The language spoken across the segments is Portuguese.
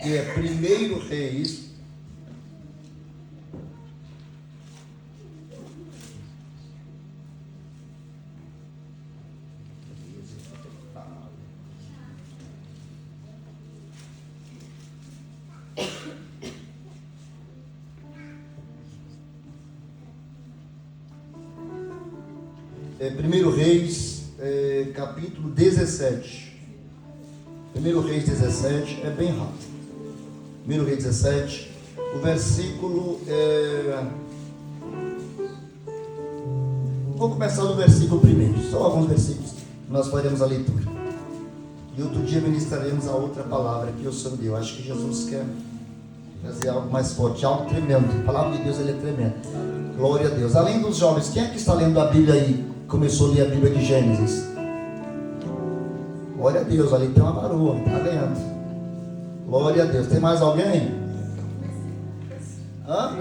que é 1 Reis, capítulo 17. 1 Reis 17 é bem rápido. 1 Reis 17, o versículo Vou começar no versículo primeiro, só alguns versículos. Nós faremos a leitura. E outro dia ministraremos a outra palavra que o Senhor deu. Acho que Jesus quer fazer algo mais forte, algo tremendo. A palavra de Deus, ele é tremenda. Glória a Deus. Além dos jovens, quem é que está lendo a Bíblia aí? Começou a ler a Bíblia de Gênesis. Glória a Deus, ali tem uma varoa, está lendo. Glória a Deus. Tem mais alguém? Hã?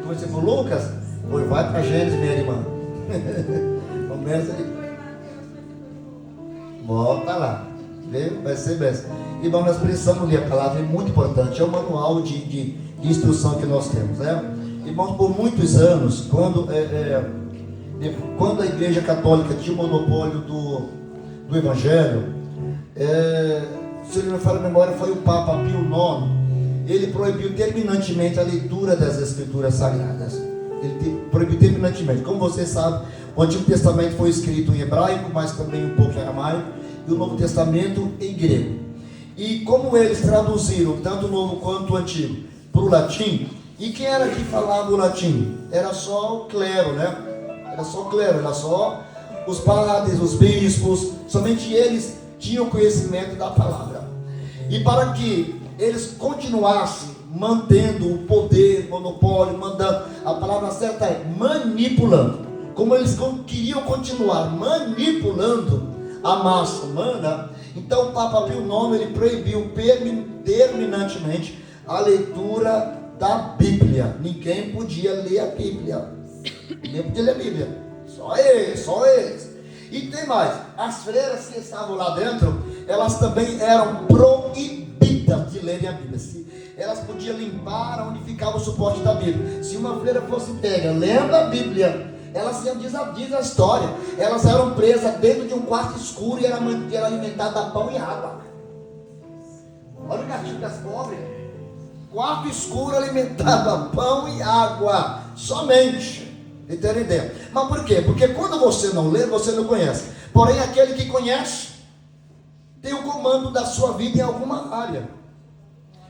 Comecei por Lucas? Pois vai para Gênesis, minha irmã. Começa ali. Volta lá. Viu? Vai ser bem. Irmão, nós precisamos ler a palavra, é muito importante. É um manual de instrução que nós temos, né? Irmãos, por muitos anos, quando a Igreja Católica tinha o monopólio do Evangelho, se ele não me fala a memória, foi o Papa Pio IX. Ele proibiu terminantemente a leitura das Escrituras Sagradas. Ele proibiu terminantemente. Como você sabe, o Antigo Testamento foi escrito em hebraico, mas também um pouco em aramaico, e o Novo Testamento em grego. E como eles traduziram tanto o Novo quanto o Antigo para o latim, e quem era que falava o latim? Era só o clero, né? Era só o clero, era só os padres, os bispos, somente eles tinham conhecimento da palavra. E para que eles continuassem mantendo o poder, monopólio, mandando, a palavra certa é manipulando, como eles queriam continuar manipulando a massa humana, então o Papa Pio IX ele proibiu terminantemente a leitura da Bíblia. Ninguém podia ler a Bíblia. Ninguém podia ler a Bíblia. Só eles. E tem mais, as freiras que estavam lá dentro, elas também eram proibidas de lerem a Bíblia. Elas podiam limpar onde ficava o suporte da Bíblia. Se uma freira fosse pega lendo a Bíblia, elas iam, diz a história, elas eram presas dentro de um quarto escuro e era alimentada a pão e água. Olha o gatinho das pobres. Quarto escuro alimentado a pão e água somente. Entendeu? Mas por quê? Porque quando você não lê, você não conhece. Porém, aquele que conhece tem o comando da sua vida em alguma área.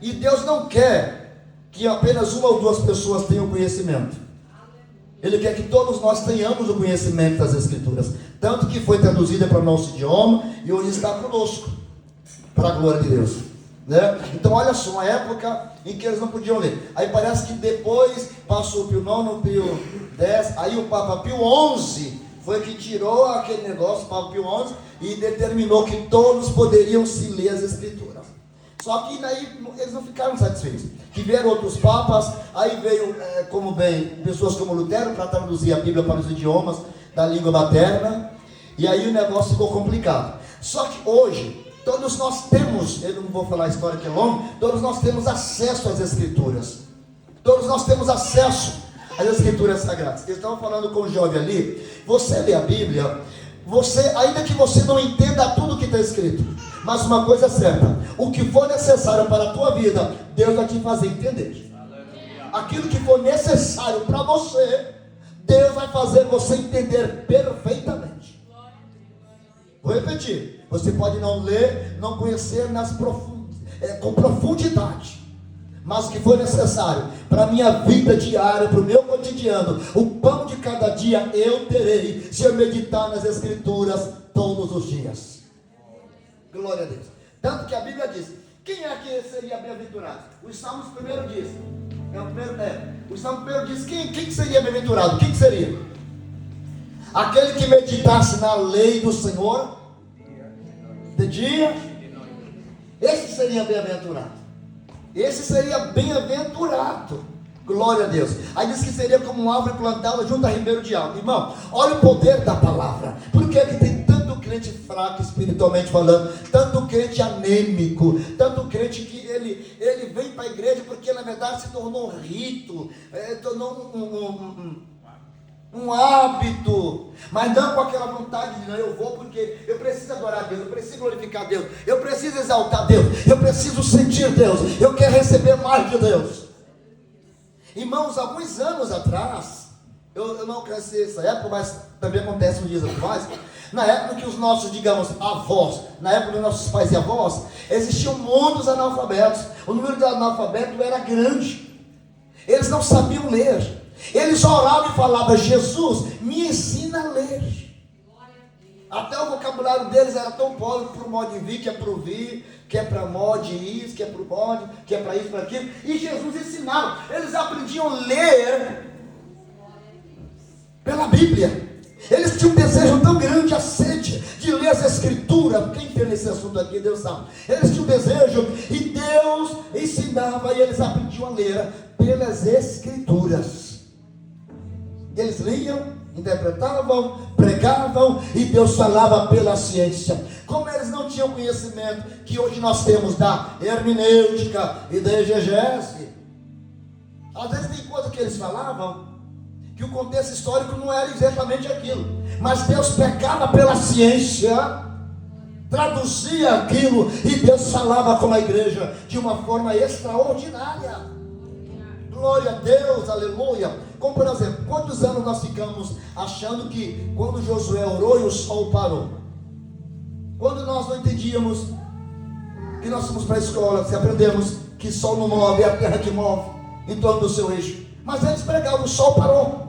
E Deus não quer que apenas uma ou duas pessoas tenham conhecimento. Ele quer que todos nós tenhamos o conhecimento das Escrituras. Tanto que foi traduzida para o nosso idioma e hoje está conosco. Para a glória de Deus. Né? Então olha só, uma época em que eles não podiam ler. Aí parece que depois passou o Pio IX, Pio X, aí o Papa Pio XI foi que tirou aquele negócio, o Papa Pio XI, e determinou que todos poderiam se ler as Escrituras. Só que daí eles não ficaram satisfeitos. Que vieram outros papas, aí veio pessoas como Lutero para traduzir a Bíblia para os idiomas da língua materna, e aí o negócio ficou complicado. Só que hoje, todos nós temos, eu não vou falar a história que é longa, todos nós temos acesso às Escrituras. Todos nós temos acesso às Escrituras Sagradas. Eles estavam falando com o jovem ali, você lê a Bíblia, ainda que você não entenda tudo que está escrito, mas uma coisa é certa, o que for necessário para a tua vida, Deus vai te fazer entender. Aquilo que for necessário para você, Deus vai fazer você entender perfeitamente. Vou repetir, você pode não ler, não conhecer com profundidade, mas o que for necessário para a minha vida diária, para o meu cotidiano, o pão de cada dia eu terei, se eu meditar nas Escrituras todos os dias. Glória a Deus. Tanto que a Bíblia diz, quem é que seria bem-aventurado? Os Salmos primeiro diz, o Salmo primeiro diz, quem seria bem-aventurado? Quem seria? Aquele que meditasse na lei do Senhor de dia, esse seria bem-aventurado. Esse seria bem-aventurado. Glória a Deus. Aí diz que seria como uma árvore plantada junto a ribeiro de água. Irmão, olha o poder da palavra. Por que tem tanto crente crente fraco espiritualmente falando, tanto crente anêmico, tanto crente que ele vem para a igreja porque na verdade se tornou um rito, tornou um hábito, mas não com aquela vontade de não, eu vou porque eu preciso adorar a Deus, eu preciso glorificar Deus, eu preciso exaltar Deus, eu preciso sentir Deus, eu quero receber mais de Deus. Irmãos, alguns anos atrás, eu não alcancei essa época, mas também acontece uns dias atrás, na época que os nossos, digamos, avós, na época dos nossos pais e avós, existiam muitos analfabetos, o número de analfabetos era grande, eles não sabiam ler, eles oravam e falavam, Jesus, me ensina a ler. Até o vocabulário deles era tão pobre, para o modo de vir, que é para o vir, que é para modo de isso, que é para o modo, que é para isso, para aquilo, e Jesus ensinava, eles aprendiam a ler pela Bíblia, eles tinham um desejo tão grande, a sede de ler as Escrituras, quem tem nesse assunto aqui, Deus sabe, eles tinham um desejo, e Deus ensinava, e eles aprendiam a ler pelas Escrituras, eles liam, interpretavam, pregavam, e Deus falava pela ciência. Como eles não tinham conhecimento que hoje nós temos da hermenêutica e da exegese, às vezes tem coisa que eles falavam que o contexto histórico não era exatamente aquilo, mas Deus pegava pela ciência, traduzia aquilo, e Deus falava com a igreja de uma forma extraordinária. Glória a Deus, aleluia. Como por exemplo, quantos anos nós ficamos achando que quando Josué orou e o sol parou? Quando nós não entendíamos que nós fomos para a escola, se aprendemos que o sol não move, é a terra que move em torno do seu eixo. Mas eles pregavam, o sol parou.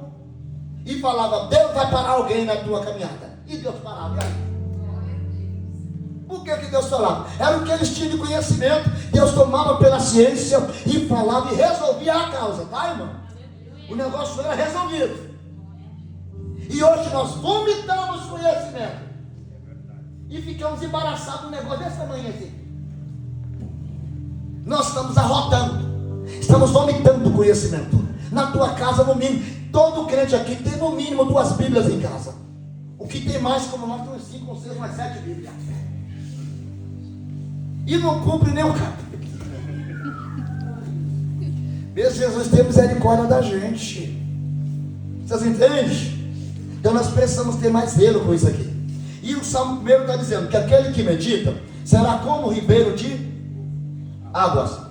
E falava, Deus vai parar alguém na tua caminhada. E Deus parava, e aí? Por que Deus falava? Era o que eles tinham de conhecimento. Deus tomava pela ciência e falava e resolvia a causa, tá, irmão? O negócio era resolvido. E hoje nós vomitamos conhecimento e ficamos embaraçados, um negócio desse tamanho aqui. Nós estamos arrotando, estamos vomitando conhecimento. Na tua casa, no mínimo, todo crente aqui tem no mínimo 2 Bíblias em casa. O que tem mais, como nós, tem 5, 6, 7 Bíblias. E não cumpre nem o capítulo. Mesmo Jesus tem misericórdia da gente. Vocês entendem? Então nós precisamos ter mais zelo com isso aqui. E o Salmo 1 está dizendo que aquele que medita será como o ribeiro de águas.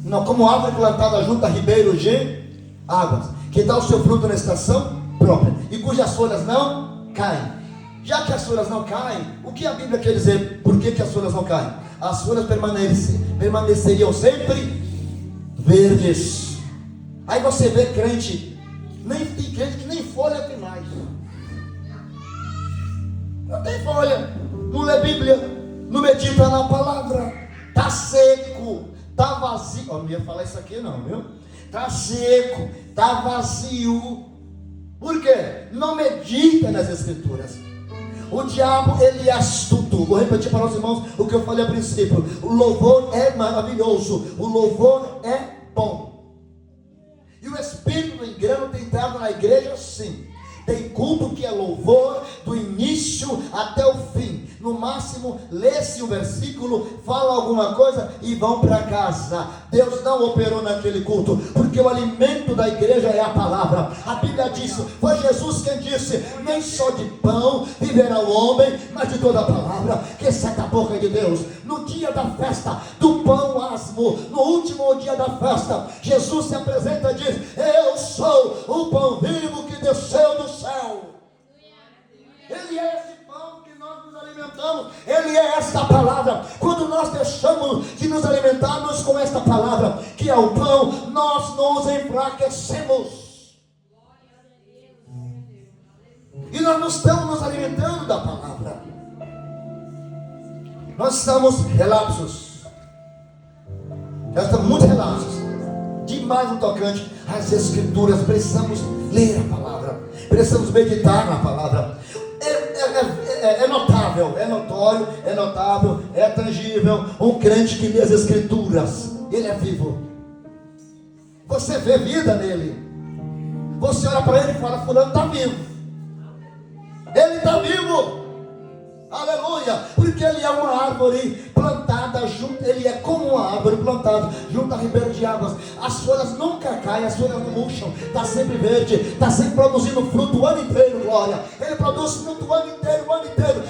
Não, como árvore plantada junto a ribeiro de águas, que dá o seu fruto na estação própria, e cujas folhas não caem. Já que as folhas não caem, o que a Bíblia quer dizer? Por que as folhas não caem? As folhas permaneceriam sempre verdes. Aí você vê crente, tem crente que nem folha tem mais. Não tem folha, não lê Bíblia, não medita na palavra, está seco, está vazio. Eu não ia falar isso aqui não, viu? Está seco, está vazio. Por quê? Não medita nas Escrituras. O diabo, ele é astuto. Vou repetir para os irmãos o que eu falei a princípio. O louvor é maravilhoso, o louvor é bom. E o Espírito do engano tem entrado na igreja, sim. Tem culto que é louvor do início até o fim. No máximo, lê-se um versículo, fala alguma coisa e vão para casa. Deus não operou naquele culto, porque o alimento da igreja é a palavra. A Bíblia diz, foi Jesus quem disse, nem só de pão viverá o homem, mas de toda a palavra que sai da boca de Deus. No dia da festa do pão asmo, no último dia da festa, Jesus se apresenta e diz, eu sou o pão vivo que desceu do céu. Ele é esse pão que nós nos alimentamos. Ele é esta palavra. Quando nós deixamos de nos alimentarmos com esta palavra, que é o pão, nós nos enfraquecemos. E nós não estamos nos alimentando da palavra. Nós estamos relapsos. Nós estamos muito relapsos. Demais no tocante às Escrituras. Precisamos ler a palavra, precisamos meditar na palavra. É notável, é notório, é notável, é tangível. Um crente que lê as Escrituras, ele é vivo. Você vê vida nele. Você olha para ele e fala, fulano está vivo. Ele está vivo. Aleluia, porque ele é uma árvore plantada junto, ele é como uma árvore plantada junto a ribeiro de águas. As folhas nunca caem, as folhas não murcham, está sempre verde, está sempre produzindo fruto o ano inteiro, glória. Ele produz fruto o ano inteiro,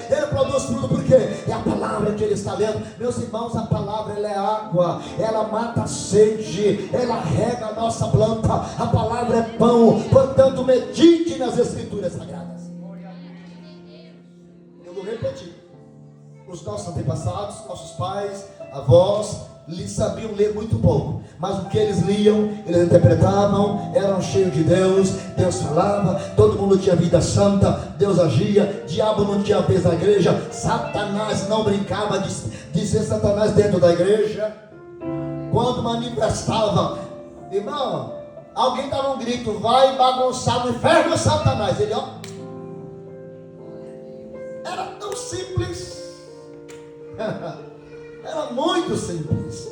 ele produz fruto porque é a palavra que ele está lendo. Meus irmãos, a palavra ela é água, ela mata a sede, ela rega a nossa planta, a palavra é pão, portanto medite nas escrituras sagradas. Repetir, os nossos antepassados, nossos pais, avós, sabiam ler muito pouco, mas o que eles liam, eles interpretavam, eram cheios de Deus. Deus falava, todo mundo tinha vida santa, Deus agia, diabo não tinha vez na igreja, Satanás não brincava de ser Satanás dentro da igreja. Quando manifestava, irmão, alguém dava um grito, vai bagunçar no inferno Satanás, ele era tão simples, era muito simples.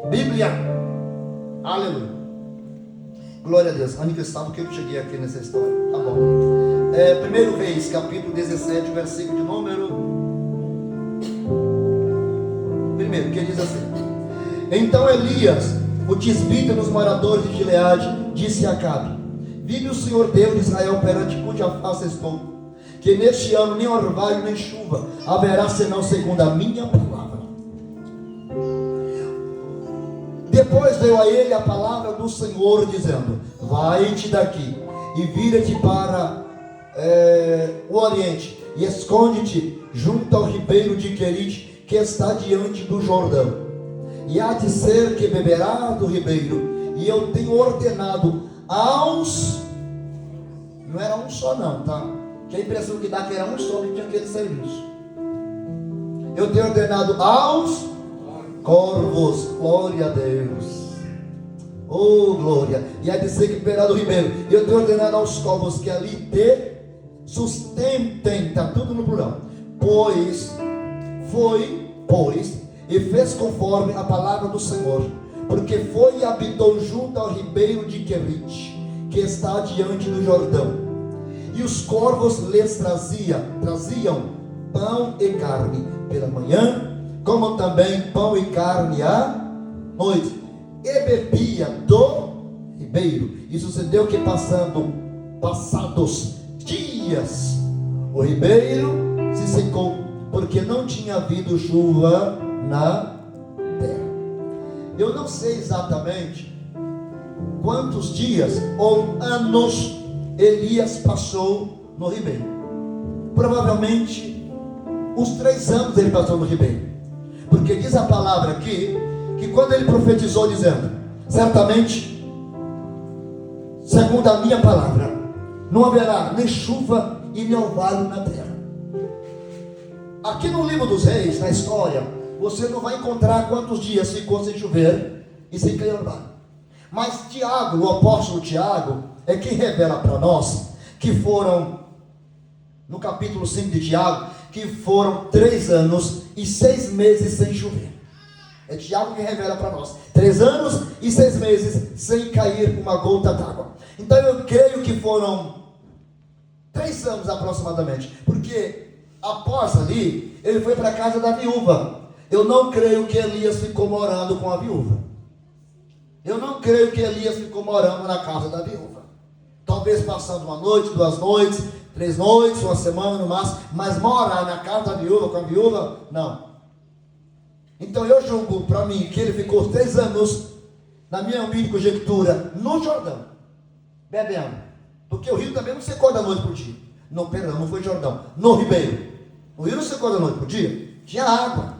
Bíblia, aleluia, glória a Deus. Anica sabe que eu cheguei aqui nessa história, tá bom. 1 Reis, capítulo 17, versículo de número 1, que diz assim: Então Elias, o tisbita dos moradores de Gileade, disse a Acabe: Vive o Senhor Deus de Israel, perante cuja face estou, que neste ano nem orvalho nem chuva haverá, senão segundo a minha palavra. Depois veio a ele a palavra do Senhor, dizendo: Vai-te daqui e vira-te para o oriente, e esconde-te junto ao ribeiro de Querite, que está diante do Jordão. E há de ser que beberá do ribeiro, e eu tenho ordenado aos... Não era um só não, tá? Que a impressão que dá que era um só que tinha aquele serviço. Eu tenho ordenado aos corvos, glória a Deus, oh glória, e há de ser que beberá do ribeiro, e eu tenho ordenado aos corvos que ali te sustentem, está tudo no plural, pois e fez conforme a palavra do Senhor, porque foi e habitou junto ao ribeiro de Querite, que está diante do Jordão. E os corvos lhes traziam pão e carne pela manhã, como também pão e carne à noite, e bebia do ribeiro. E sucedeu que passados dias, o ribeiro se secou, porque não tinha havido chuva na terra. Eu não sei exatamente quantos dias ou anos Elias passou no ribeiro. Provavelmente uns 3 anos ele passou no ribeiro, porque diz a palavra aqui que quando ele profetizou dizendo: certamente, segundo a minha palavra, não haverá nem chuva e nem orvalho na terra. Aqui no livro dos reis, na história, você não vai encontrar quantos dias ficou sem chover e sem cair orvalho. Mas Tiago, o apóstolo Tiago, é quem revela para nós que foram, no capítulo 5 de Tiago, que foram 3 anos e 6 meses sem chover. É Tiago que revela para nós 3 anos e 6 meses sem cair uma gota d'água. Então eu creio que foram 3 anos aproximadamente, porque após ali ele foi para a casa da viúva. Eu não creio que Elias ficou morando com a viúva. Eu não creio que Elias ficou morando na casa da viúva. Talvez passando 1 noite, 2 noites, 3 noites, 1 semana no máximo, mas morar na casa da viúva com a viúva, não. Então eu julgo para mim que ele ficou 3 anos, na minha humilde conjectura, no Jordão, bebendo, porque o rio também não secou da noite para o dia. Não, perdão, não foi Jordão, no ribeiro. O rio não secou da noite para o dia, tinha água,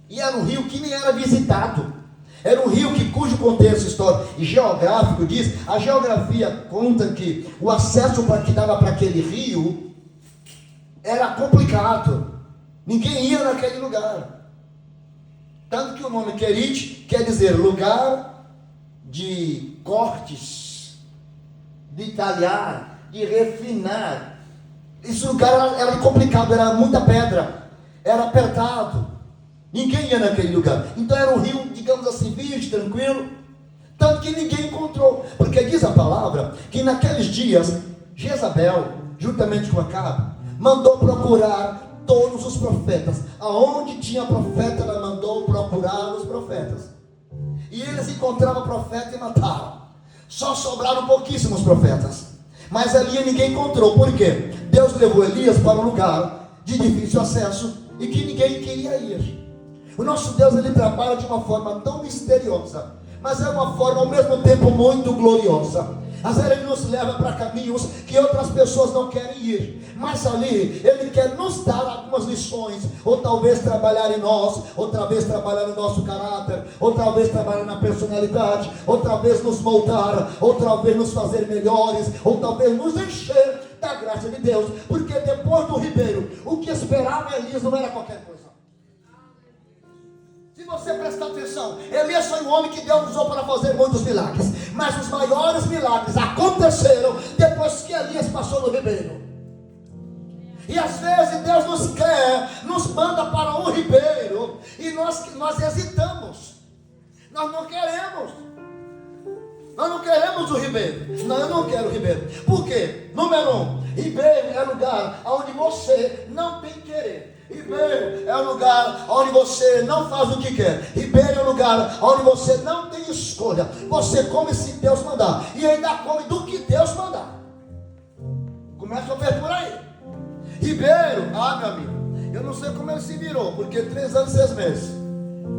e era um rio que nem era visitado. Era um rio cujo contexto histórico e geográfico diz, a geografia conta que o acesso que dava para aquele rio era complicado. Ninguém ia naquele lugar. Tanto que o nome Querite quer dizer lugar de cortes, de talhar, de refinar. Esse lugar era complicado, era muita pedra, era apertado. Ninguém ia naquele lugar. Então era um rio, digamos assim, virgem, tranquilo. Tanto que ninguém encontrou. Porque diz a palavra que naqueles dias, Jezabel, juntamente com Acabe, mandou procurar todos os profetas. Aonde tinha profeta, ela mandou procurar os profetas. E eles encontravam profeta e mataram. Só sobraram pouquíssimos profetas. Mas ali ninguém encontrou. Por quê? Deus levou Elias para um lugar de difícil acesso e que ninguém queria ir. O nosso Deus, ele trabalha de uma forma tão misteriosa, mas é uma forma ao mesmo tempo muito gloriosa. Às vezes ele nos leva para caminhos que outras pessoas não querem ir, mas ali ele quer nos dar algumas lições, ou talvez trabalhar em nós, outra vez trabalhar no nosso caráter, outra vez trabalhar na personalidade, outra vez nos moldar, outra vez nos fazer melhores, ou talvez nos encher da graça de Deus. Porque depois do ribeiro, o que esperava Elias não era qualquer coisa. Se você prestar atenção, Elias foi um homem que Deus usou para fazer muitos milagres, mas os maiores milagres aconteceram depois que Elias passou no ribeiro. E às vezes Deus nos manda para um ribeiro, e nós hesitamos, nós não queremos o ribeiro. Não, eu não quero o ribeiro. Por quê? Número 1, ribeiro é lugar onde você não tem querer. Ribeiro é um lugar onde você não faz o que quer. Ribeiro é um lugar onde você não tem escolha. Você come se Deus mandar, e ainda come do que Deus mandar. Começa a ver por aí. Ribeiro, meu amigo, eu não sei como ele se virou, porque 3 anos, 6 meses,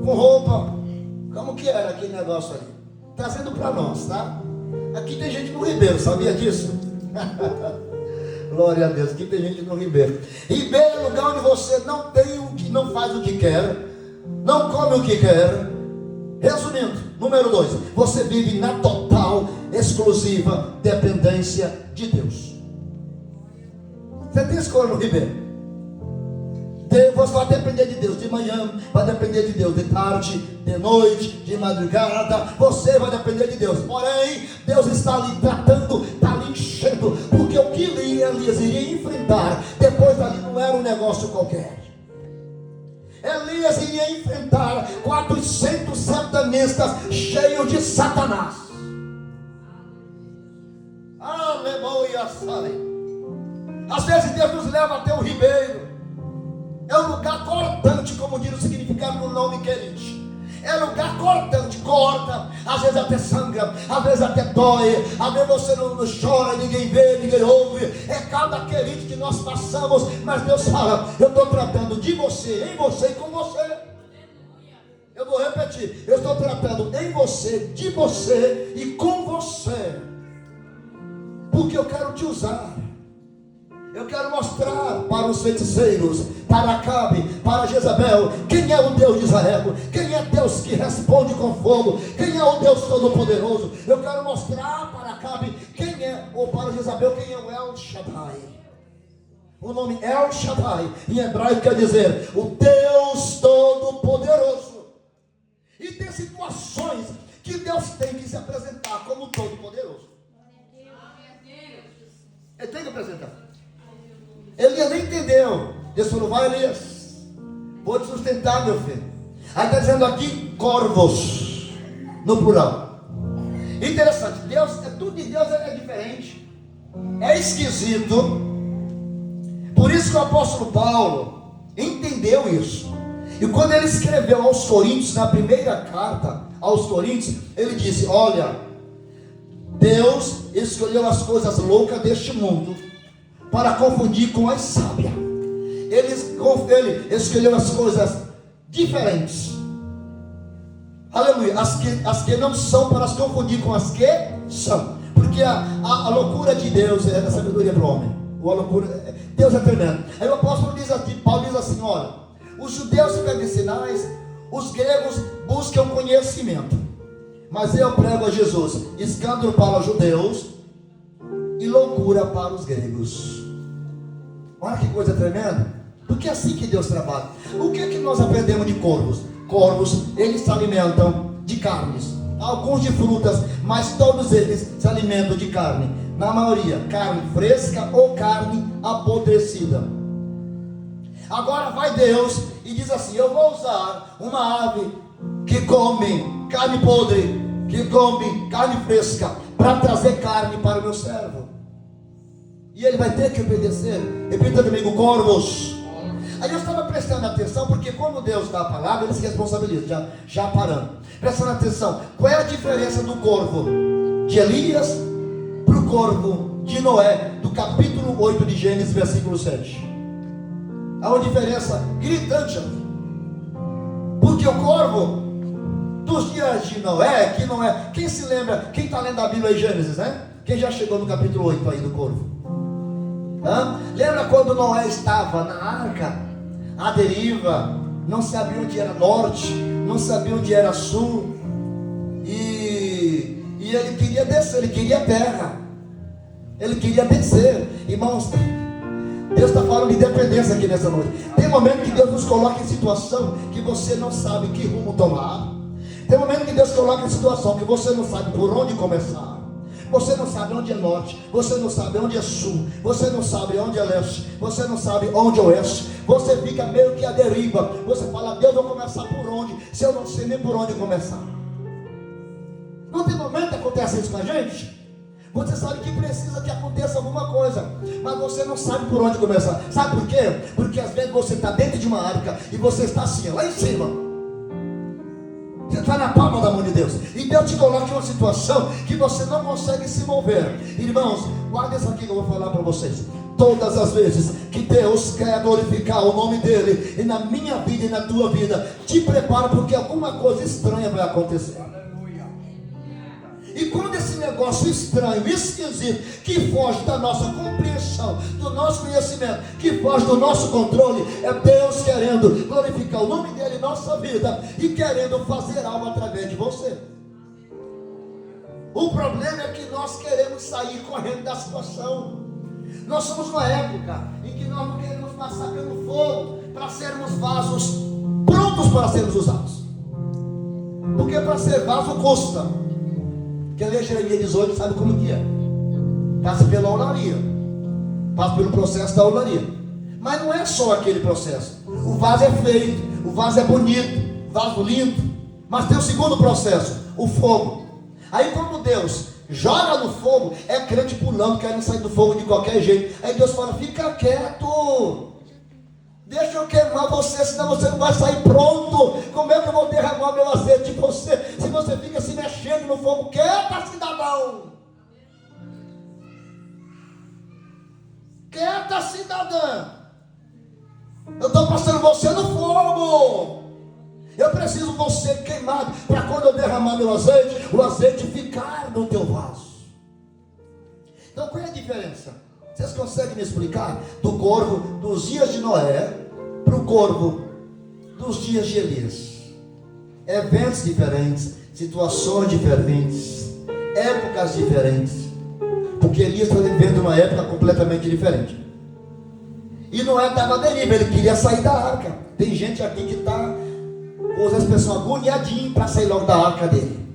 com roupa, como que era aquele negócio ali? Trazendo para nós, tá? Aqui tem gente no ribeiro, sabia disso? Glória a Deus, aqui tem gente no ribeiro. Ribeiro é lugar onde você não tem o que, não faz o que quer, não come o que quer. Resumindo, número 2, você vive na total, exclusiva dependência de Deus. Você tem escolha no ribeiro. Você vai depender de Deus de manhã, vai depender de Deus de tarde, de noite, de madrugada. Você vai depender de Deus. Porém, Deus está ali tratando, está ali enchendo, porque o que Elias iria enfrentar depois dali não era um negócio qualquer. Elias iria enfrentar 400 satanistas cheios de Satanás. Aleluia, sai. Às vezes Deus nos leva até o ribeiro. É um lugar cortante, como diz o significado do nome querite. É um lugar cortante, corta, às vezes até sangra, às vezes até dói, às vezes você não chora, ninguém vê, ninguém ouve. É cada querite que nós passamos, mas Deus fala: eu estou tratando de você, em você e com você. Eu vou repetir: eu estou tratando em você, de você e com você, porque eu quero te usar. Eu quero mostrar para os feiticeiros, para Acabe, para Jezabel, quem é o Deus de Israel, quem é Deus que responde com fogo, quem é o Deus Todo-Poderoso. Eu quero mostrar para Acabe quem é, ou para Jezabel, quem é o El Shaddai. O nome El Shaddai em hebraico quer dizer o Deus Todo-Poderoso. E tem situações que Deus tem que se apresentar como Todo-Poderoso. Ele tem que apresentar. Elias nem entendeu. Deus falou: vai, Elias, vou te sustentar, meu filho. Aí está dizendo aqui corvos, no plural. Interessante, Deus, tudo de Deus é diferente, é esquisito. Por isso que o apóstolo Paulo entendeu isso. E quando ele escreveu aos Coríntios, na primeira carta aos Coríntios, ele disse: olha, Deus escolheu as coisas loucas deste mundo para confundir com as sábias. Ele escolheu as coisas diferentes, aleluia, as que não são, para as confundir com as que são. Porque a loucura de Deus é a sabedoria para o homem. Deus é tremendo. Aí o apóstolo diz aqui, Paulo diz assim: olha, os judeus pedem sinais, os gregos buscam conhecimento, mas eu prego a Jesus escândalo para os judeus e loucura para os gregos. Olha que coisa tremenda. Porque é assim que Deus trabalha. O que é que nós aprendemos de corvos? Corvos, eles se alimentam de carnes, alguns de frutas, mas todos eles se alimentam de carne. Na maioria, carne fresca ou carne apodrecida. Agora vai Deus e diz assim: eu vou usar uma ave que come carne podre, que come carne fresca, para trazer carne para o meu servo. E ele vai ter que obedecer. Repita comigo: corvos. Aí eu estava prestando atenção, porque quando Deus dá a palavra, ele se responsabiliza, já parando. Prestando atenção, qual é a diferença do corvo de Elias para o corvo de Noé, do capítulo 8 de Gênesis, versículo 7? Há uma diferença gritante. Porque o corvo dos dias de Noé, que não é... Quem se lembra, quem está lendo a Bíblia em Gênesis, né? Quem já chegou no capítulo 8 aí do corvo? Lembra quando Noé estava na arca, à deriva, não sabia onde era norte, não sabia onde era sul, e ele queria descer, ele queria terra, ele queria descer. Irmãos, Deus está falando de dependência aqui nessa noite. Tem momento que Deus nos coloca em situação que você não sabe que rumo tomar. Tem momento que Deus coloca em situação que você não sabe por onde começar. Você não sabe onde é norte, você não sabe onde é sul, você não sabe onde é leste, você não sabe onde é oeste. Você fica meio que à deriva. Você fala: Deus, eu vou começar por onde, se eu não sei nem por onde começar? Não tem momento que acontece isso com a gente? Você sabe que precisa que aconteça alguma coisa, mas você não sabe por onde começar. Sabe por quê? Porque às vezes você está dentro de uma arca e você está assim, lá em cima. Você está na palma da mão de Deus, e Deus te coloca em uma situação que você não consegue se mover. Irmãos, guarda isso aqui que eu vou falar para vocês. Todas as vezes que Deus quer glorificar o nome dEle, e na minha vida e na tua vida, te prepara, porque alguma coisa estranha vai acontecer. E quando esse negócio estranho, esquisito, que foge da nossa compreensão, do nosso conhecimento, que foge do nosso controle, é Deus querendo glorificar o nome dEle em nossa vida e querendo fazer algo através de você. O problema é que nós queremos sair correndo da situação. Nós somos uma época em que nós não queremos passar pelo fogo para sermos vasos prontos para sermos usados. Porque para ser vaso custa. Quem lê Jeremias 18 sabe como que é. Passa pela olaria, passa pelo processo da olaria. Mas não é só aquele processo. O vaso é feito, o vaso é bonito, vaso lindo, mas tem o segundo processo, o fogo. Aí quando Deus joga no fogo, é crente pulando, querendo sair do fogo de qualquer jeito. Aí Deus fala: fica quieto, deixa eu queimar você, senão você não vai sair pronto. Como é que eu vou derramar meu azeite em você, se você fica se mexendo no fogo? Quieta, cidadão! Quieta, cidadã! Eu estou passando você no fogo. Eu preciso você queimado, para quando eu derramar meu azeite, o azeite ficar no teu vaso. Então qual é a diferença? Vocês conseguem me explicar? Do corvo dos dias de Noé para o corvo dos dias de Elias. Eventos diferentes, situações diferentes, épocas diferentes. Porque Elias está vivendo uma época completamente diferente. E Noé estava à deriva, ele queria sair da arca. Tem gente aqui que está, vou usar a expressão, agoniadinho para sair logo da arca dele.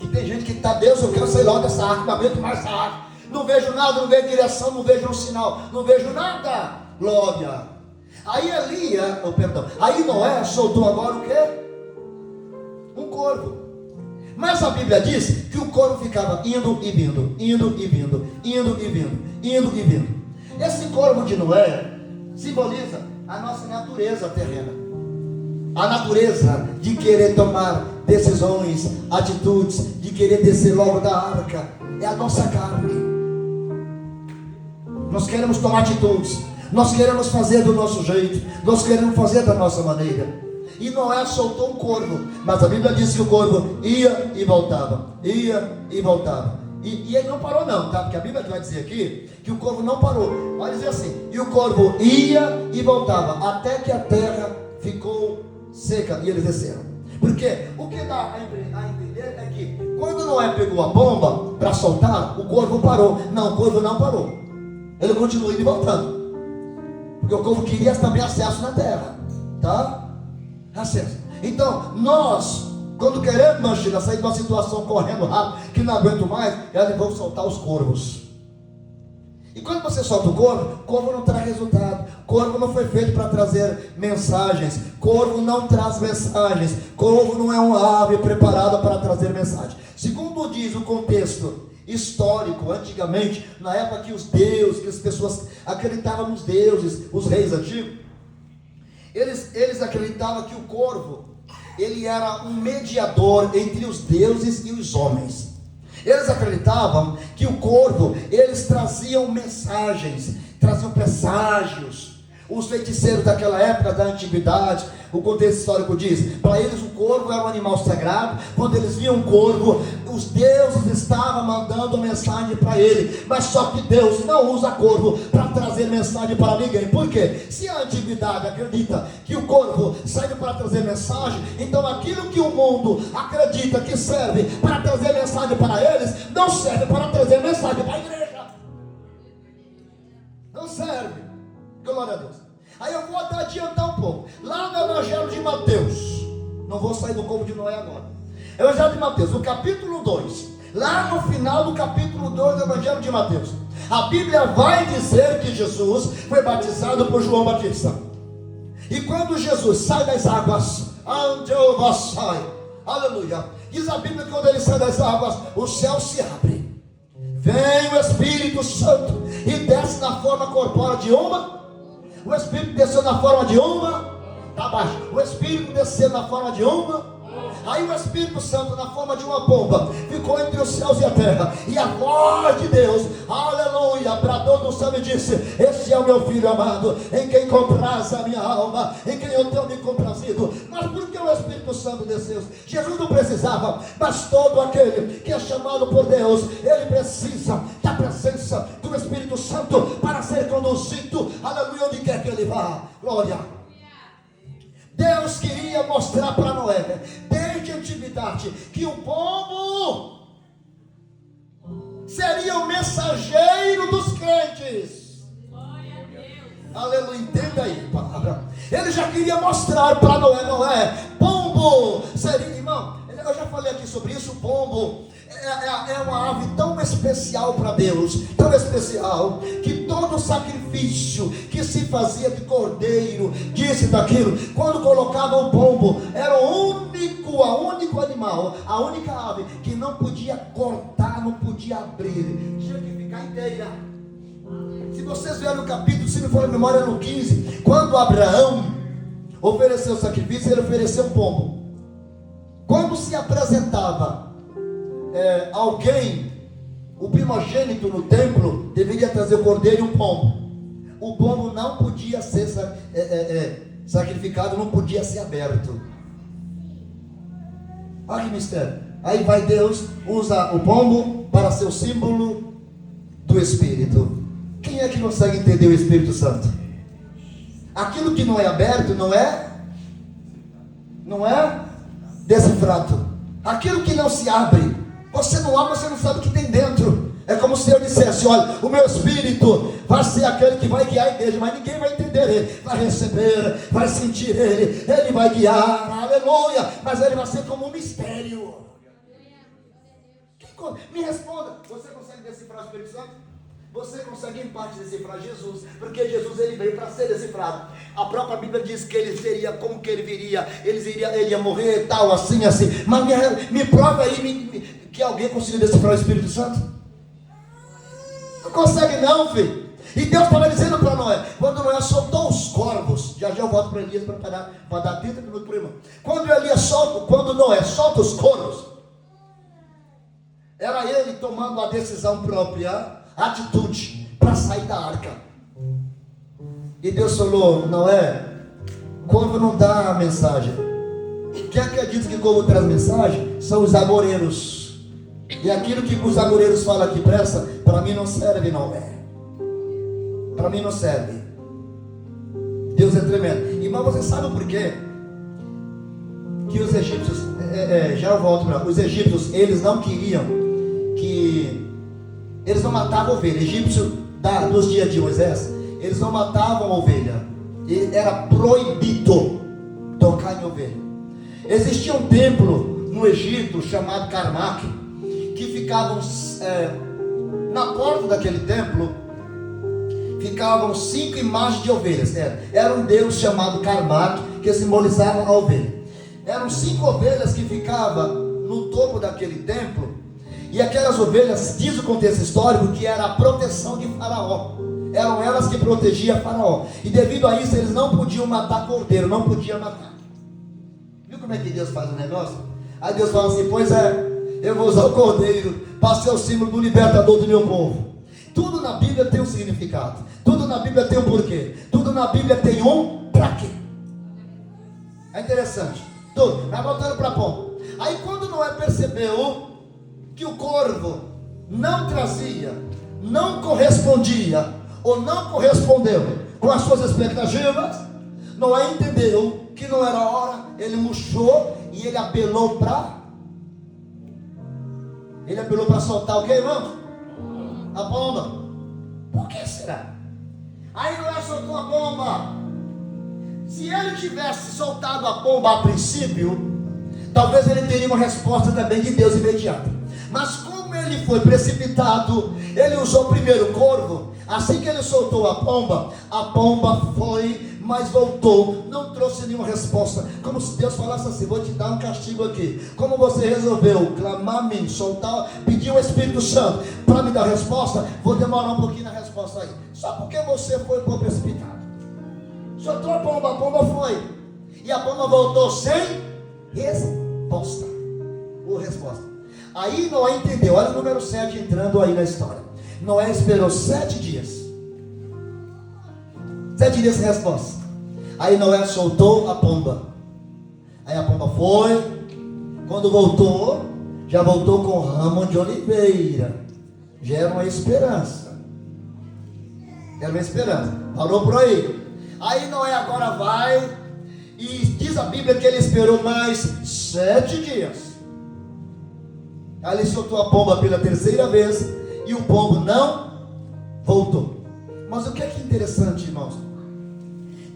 E tem gente que está: Deus, eu quero sair logo dessa arca, não aguento mais essa arca. Não vejo nada, não vejo direção, não vejo um sinal, não vejo nada. Glória. Aí aí Noé soltou agora o quê? Um corvo. Mas a Bíblia diz que o corvo ficava indo e vindo, indo e vindo, indo e vindo, indo e vindo. Esse corvo de Noé simboliza a nossa natureza terrena. A natureza de querer tomar decisões, atitudes, de querer descer logo da arca. É a nossa carne. Nós queremos tomar atitudes, nós queremos fazer do nosso jeito, nós queremos fazer da nossa maneira. E Noé soltou um corvo, mas a Bíblia diz que o corvo ia e voltava, ia e voltava. E ele não parou não, tá? Porque a Bíblia vai dizer aqui que o corvo não parou. Vai dizer assim: e o corvo ia e voltava, até que a terra ficou seca, e eles desceram. Porque o que dá a entender é que quando Noé pegou a bomba para soltar, o corvo parou. Não, o corvo não parou. Ele continua indo e voltando. Porque o corvo queria também acesso na terra. Tá? Acesso. Então, nós, quando queremos, Manchina, sair de uma situação correndo rápido, que não aguento mais, eles vão soltar os corvos. E quando você solta o corvo não traz resultado. Corvo não foi feito para trazer mensagens. Corvo não traz mensagens. Corvo não é uma ave preparada para trazer mensagem. Segundo diz o contexto histórico, antigamente, na época que os deuses, que as pessoas acreditavam nos deuses, os reis antigos, Eles acreditavam que o corvo, ele era um mediador entre os deuses e os homens. Eles acreditavam que o corvo, eles traziam mensagens, traziam presságios. Os feiticeiros daquela época, da antiguidade, o contexto histórico diz, para eles o corvo era um animal sagrado. Quando eles viam um corvo, os deuses estavam mandando mensagem para ele. Mas só que Deus não usa corvo para trazer mensagem para ninguém. Por quê? Se a antiguidade acredita que o corvo serve para trazer mensagem, então aquilo que o mundo acredita que serve para trazer mensagem para eles, não serve para trazer mensagem para a igreja. Não serve. Glória a Deus. Aí eu vou até adiantar um pouco. Lá no Evangelho de Mateus, não vou sair do Corvo de Noé agora. Evangelho de Mateus, no capítulo 2, lá no final do capítulo 2 do Evangelho de Mateus, a Bíblia vai dizer que Jesus foi batizado por João Batista. E quando Jesus sai das águas, onde eu sai, aleluia, diz a Bíblia que quando ele sai das águas, o céu se abre, vem o Espírito Santo e desce na forma corpórea de uma. O Espírito desceu na forma de uma. Está abaixo. O Espírito desceu na forma de uma. Aí o Espírito Santo, na forma de uma pomba, ficou entre os céus e a terra. E a voz de Deus, aleluia, bradou do céu e disse: esse é o meu filho amado, em quem compraz a minha alma, em quem eu tenho me comprazido. Mas por que o Espírito Santo desceu? Jesus não precisava, mas todo aquele que é chamado por Deus, ele precisa da presença do Espírito Santo para ser conduzido, aleluia, onde quer que ele vá. Glória. Deus queria mostrar para Noé, desde a antiguidade, que o pombo seria o mensageiro dos crentes. Glória a Deus. Aleluia, entenda aí, palavra. Ele já queria mostrar para Noé, pombo seria, irmão, eu já falei aqui sobre isso. O pombo é uma ave tão especial para Deus, tão especial, que todo sacrifício que se fazia de cordeiro, disso e daquilo, quando colocava o pombo, era o único animal, a única ave que não podia cortar, não podia abrir, tinha que ficar inteira. Se vocês verem no capítulo, se me for a memória, no 15, quando Abraão ofereceu o sacrifício, ele ofereceu um pombo. Quando se apresentava alguém, o primogênito no templo, deveria trazer o cordeiro e um pombo. O pombo não podia ser sacrificado, não podia ser aberto. Olha que mistério. Aí vai Deus, usa o pombo para ser o símbolo do Espírito. Quem é que consegue entender o Espírito Santo? Aquilo que não é aberto não é decifrado. Aquilo que não se abre, você não abre, você não sabe o que tem dentro. É como se eu dissesse: olha, o meu Espírito vai ser aquele que vai guiar a igreja, mas ninguém vai entender ele, vai receber, vai sentir ele vai guiar, aleluia, mas ele vai ser como um mistério. Me responda, você consegue decifrar o Espírito Santo? Você consegue em parte decifrar Jesus, porque Jesus ele veio para ser decifrado. A própria Bíblia diz que ele seria, como que ele viria, ele ia morrer, tal, assim, mas me prova aí que alguém conseguiu decifrar o Espírito Santo. Não consegue não, filho. E Deus estava dizendo para Noé, quando Noé soltou os corvos, já eu volto para Elias para dar 30 minutos para o irmão. Quando Noé solta os corvos, era ele tomando a decisão própria, atitude para sair da arca. E Deus falou: Noé, corvo não dá mensagem. Quem acredita que corvo traz mensagem são os agoureiros. E aquilo que os agoureiros falam que presta, para mim não serve, Noé. Para mim não serve. Deus é tremendo. Irmão, você sabe por quê? Que os egípcios, já eu volto para os egípcios, eles não queriam que eles não matavam ovelha. Egípcio dos dias de Moisés, eles não matavam ovelha. Era proibido tocar em ovelha. Existia um templo no Egito chamado Karnak, que ficavam na porta daquele templo, ficavam 5 imagens de ovelhas. Era um deus chamado Karnak, que simbolizava a ovelha. Eram 5 ovelhas que ficavam no topo daquele templo. E aquelas ovelhas, diz o contexto histórico, que era a proteção de Faraó. Eram elas que protegiam Faraó. E devido a isso, eles não podiam matar cordeiro, não podiam matar. Viu como é que Deus faz o negócio? Aí Deus fala assim: pois é, eu vou usar o cordeiro para ser o símbolo do libertador do meu povo. Tudo na Bíblia tem um significado. Tudo na Bíblia tem um porquê. Tudo na Bíblia tem um para quê. É interessante. Tudo. Mas voltando para a pomba. Aí quando Noé percebeu que o corvo não trazia, não correspondia, ou não correspondeu com as suas expectativas, Noé entendeu que não era hora. Ele murchou e ele apelou para soltar o que, irmão? A pomba. Por que será? Aí Noé soltou a pomba. Se ele tivesse soltado a pomba a princípio, talvez ele teria uma resposta também de Deus imediata. Mas como ele foi precipitado, ele usou primeiro o corvo. Assim que ele soltou a pomba foi, mas voltou, não trouxe nenhuma resposta. Como se Deus falasse assim: vou te dar um castigo aqui. Como você resolveu clamar a mim, soltar, pedir o Espírito Santo para me dar resposta, vou demorar um pouquinho na resposta aí. Só porque você foi precipitado. Soltou a pomba foi. E a pomba voltou sem resposta. Aí Noé entendeu. Olha o número 7 entrando aí na história. Noé esperou 7 dias. 7 dias sem resposta. Aí Noé soltou a pomba. Aí a pomba foi. Quando voltou, já voltou com ramo de oliveira. Já era uma esperança. Parou por aí. Aí Noé agora vai. E diz a Bíblia que ele esperou mais 7 dias. Aí ele soltou a pomba pela terceira vez. E o pombo não voltou. Mas o que é que é interessante, irmãos?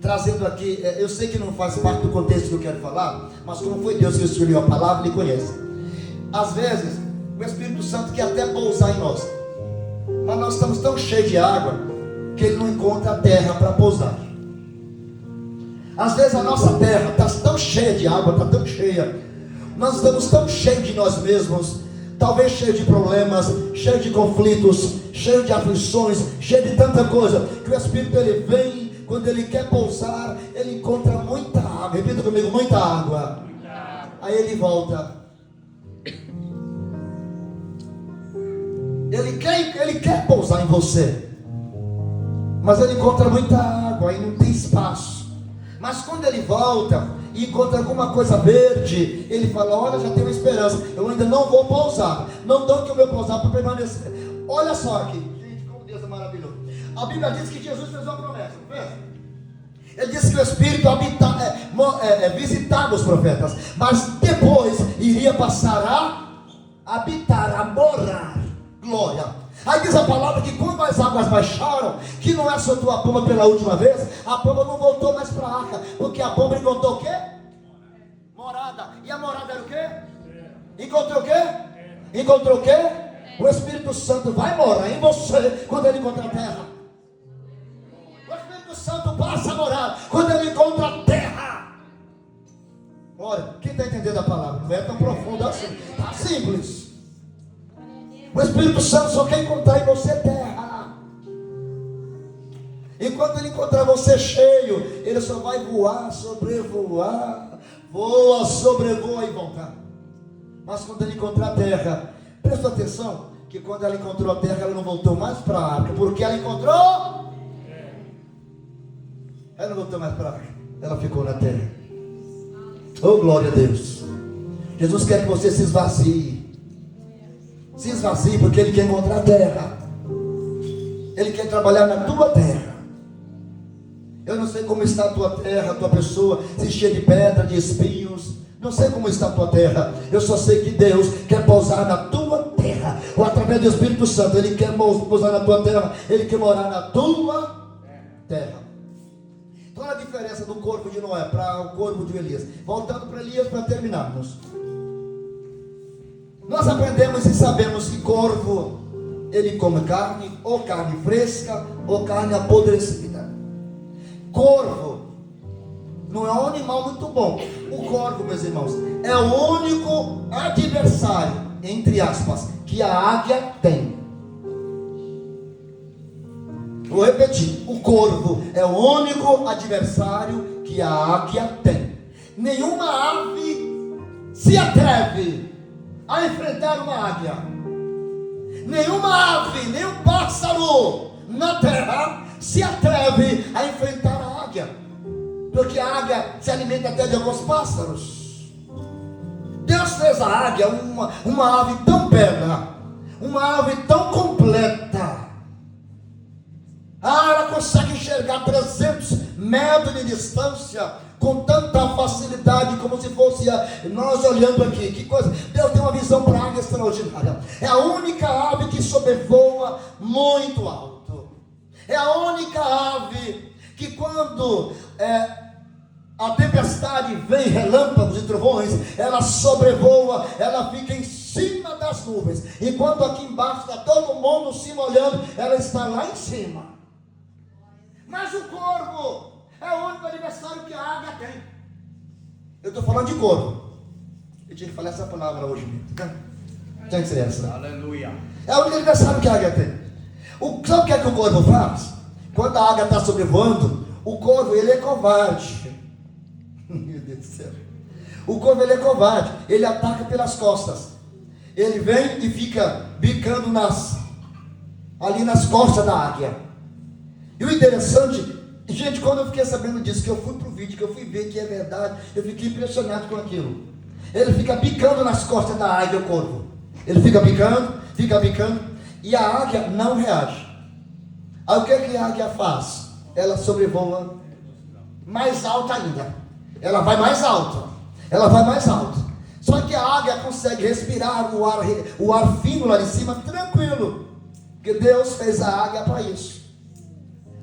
Trazendo aqui, eu sei que não faz parte do contexto que eu quero falar, mas como foi Deus que escolheu a palavra, Ele conhece. Às vezes, o Espírito Santo quer até pousar em nós, mas nós estamos tão cheios de água que Ele não encontra a terra para pousar. Às vezes a nossa terra está tão cheia de água, está tão cheia, nós estamos tão cheios de nós mesmos, talvez cheio de problemas, cheio de conflitos, cheio de aflições, cheio de tanta coisa, que o Espírito ele vem. Quando ele quer pousar, ele encontra muita água. Repita comigo: muita água. Aí ele volta. Ele quer pousar em você, mas ele encontra muita água, aí não tem espaço. Mas quando ele volta e encontra alguma coisa verde, ele fala: olha, já tenho esperança, eu ainda não vou pousar, não dou que eu vou pousar para permanecer. Olha só aqui, gente, como Deus é maravilhoso. A Bíblia diz que Jesus fez uma promessa, não fez? Ele disse que o Espírito visitava os profetas, mas depois iria passar a habitar, a morar. Glória. Aí diz a palavra que quando as águas baixaram, que Noé soltou a pomba pela última vez, a pomba não voltou mais para a arca, porque a pomba encontrou o quê? Morada. E a morada era o quê? Encontrou o quê? Encontrou o quê? O Espírito Santo vai morar em você quando ele encontrar a terra. O Espírito Santo passa a morar quando ele encontra a terra. Olha, quem está entendendo a palavra? Não é tão profunda assim, está simples. O Espírito Santo só quer encontrar em você terra. Enquanto ele encontrar você cheio, ele só vai voar, sobrevoar, voa, sobrevoa e voltar. Mas quando ele encontrar a terra, presta atenção, que quando ela encontrou a terra, ela não voltou mais para a arca, porque ela encontrou. Ela não voltou mais para a arca, ela ficou na terra. Oh, glória a Deus. Jesus quer que você se esvazie. Se esvazie, porque Ele quer encontrar a terra. Ele quer trabalhar na tua terra. Eu não sei como está a tua terra, a tua pessoa, se cheia de pedra, de espinhos. Não sei como está a tua terra. Eu só sei que Deus quer pousar na tua terra, ou através do Espírito Santo. Ele quer pousar na tua terra. Ele quer morar na tua terra. Então a diferença do corpo de Noé para o corpo de Elias. Voltando para Elias para terminarmos. Nós aprendemos e sabemos que corvo, ele come carne, ou carne fresca, ou carne apodrecida. Corvo não é um animal muito bom. O corvo, meus irmãos, é o único adversário, entre aspas, que a águia tem. Vou repetir: o corvo é o único adversário que a águia tem. Nenhuma ave se atreve a enfrentar uma águia. Nenhuma ave, nenhum pássaro na terra se atreve a enfrentar a águia, porque a águia se alimenta até de alguns pássaros. Deus fez a águia uma ave tão bela, uma ave tão completa. Ela consegue enxergar 300 metros de distância com tanta facilidade, como se fosse nós olhando aqui. Que coisa! Deus tem uma visão para a águia extraordinária. É a única ave que sobrevoa muito alto. É a única ave que, quando a tempestade vem, relâmpagos e trovões, ela sobrevoa, ela fica em cima das nuvens. Enquanto aqui embaixo está todo mundo se molhando, ela está lá em cima. Mas o corvo é o único adversário que a águia tem. Eu estou falando de corvo. Eu tinha que falar essa palavra hoje mesmo. Tinha que ser essa. Aleluia. É o único adversário que a águia tem. Sabe o que é que o corvo faz? Quando a águia está sobrevoando, o corvo, ele é covarde. Meu Deus do céu. O corvo, ele é covarde. Ele ataca pelas costas. Ele vem e fica bicando ali nas costas da águia. E o interessante, gente, quando eu fiquei sabendo disso, que eu fui pro vídeo, que eu fui ver que é verdade, eu fiquei impressionado com aquilo. Ele fica bicando nas costas da águia, o corvo. Ele fica bicando, e a águia não reage. Aí o que a águia faz? Ela sobrevoa mais alto ainda. Ela vai mais alto. Só que a águia consegue respirar o ar fino lá de cima, tranquilo. Porque Deus fez a águia para isso.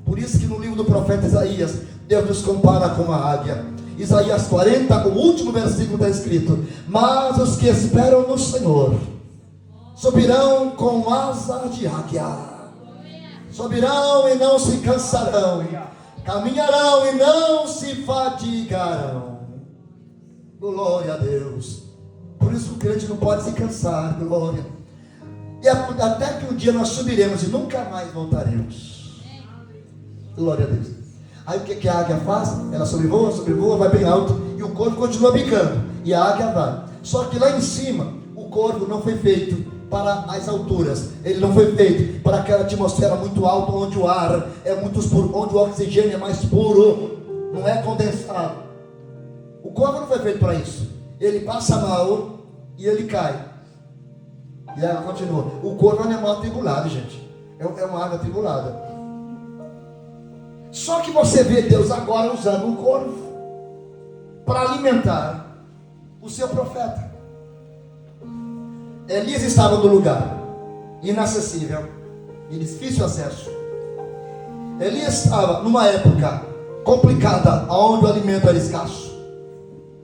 Por isso que no livro do profeta Isaías, Deus nos compara com uma águia. Isaías 40, o último versículo está escrito: mas os que esperam no Senhor subirão com asas de águia, subirão e não se cansarão, caminharão e não se fadigarão. Glória a Deus. Por isso o crente não pode se cansar. Glória. E até que um dia nós subiremos e nunca mais voltaremos. Glória a Deus. Aí o que a águia faz? Ela sobrevoa, vai bem alto, e o corvo continua bicando, e a águia vai. Só que lá em cima, o corvo não foi feito para as alturas. Ele não foi feito para aquela atmosfera muito alta, onde o ar é muito puro, onde o oxigênio é mais puro, não é condensado. O corvo não foi feito para isso. Ele passa mal e ele cai, e ela continua. O corvo é um animal atribulado, gente. É uma ave atribulada. Só que você vê Deus agora usando um corvo para alimentar o seu profeta. Elias estava no lugar inacessível e difícil acesso. Elias estava numa época complicada, onde o alimento era escasso,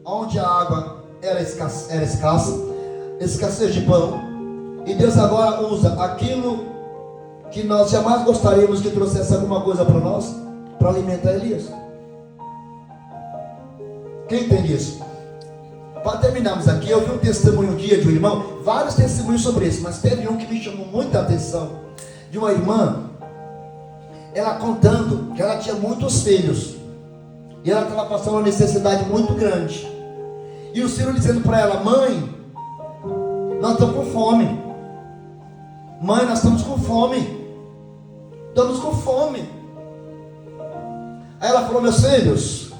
onde a água era escassa, escassez de pão. E Deus agora usa aquilo que nós jamais gostaríamos que trouxesse alguma coisa para nós, para alimentar Elias. Quem entende isso? Para terminarmos aqui, eu vi um testemunho um dia de um irmão, vários testemunhos sobre isso, mas teve um que me chamou muita atenção, de uma irmã, ela contando que ela tinha muitos filhos, e ela estava passando uma necessidade muito grande, e o filho dizendo para ela: mãe, nós estamos com fome. Mãe, nós estamos com fome. Estamos com fome. Aí ela falou: meus filhos,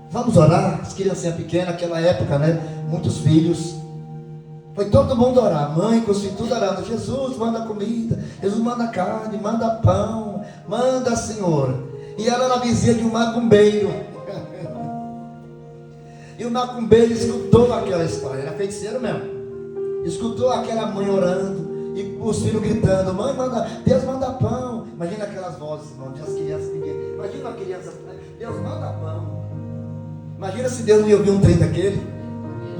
vamos orar. As criancinhas pequenas, naquela época, né? Muitos filhos. Foi todo mundo orar. Mãe, com os filhos tudo orando. Jesus, manda comida. Jesus, manda carne, manda pão. Manda, Senhor. E ela era vizinha de um macumbeiro. E o macumbeiro escutou aquela história. Era feiticeiro mesmo. Escutou aquela mãe orando. E os filhos gritando: mãe, Deus manda pão. Imagina aquelas vozes, irmão, de as crianças pedindo. Imagina uma criança: Deus manda pão. Imagina se Deus não ia ouvir um trem daquele.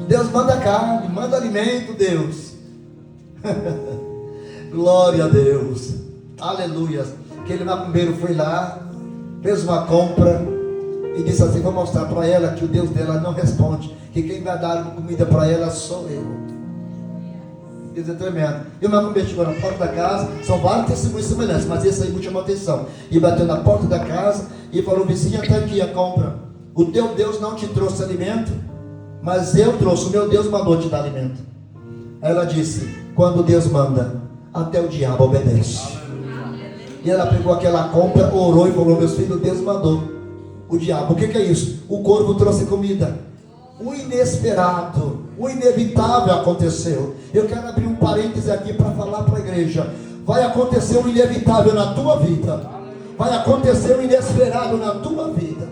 Deus manda carne, manda alimento, Deus. Glória a Deus. Aleluia. Aquele macumbeiro foi lá, fez uma compra e disse assim: vou mostrar para ela que o Deus dela não responde, que quem vai dar comida para ela sou eu. Isso é tremendo. E o meu amigo chegou na porta da casa, são vários testemunhos semelhantes, mas esse aí me chamou a atenção. E bateu na porta da casa e falou: vizinha, está aqui a compra. O teu Deus não te trouxe alimento, mas eu trouxe, o meu Deus mandou te dar alimento. Aí ela disse: quando Deus manda, até o diabo obedece. E ela pegou aquela compra, orou e falou: meus filhos, Deus mandou. O diabo, o que é isso? O corvo trouxe comida. O inesperado, o inevitável aconteceu. Eu quero abrir um parêntese aqui para falar para a igreja. Vai acontecer o inevitável na tua vida. Vai acontecer o inesperado na tua vida.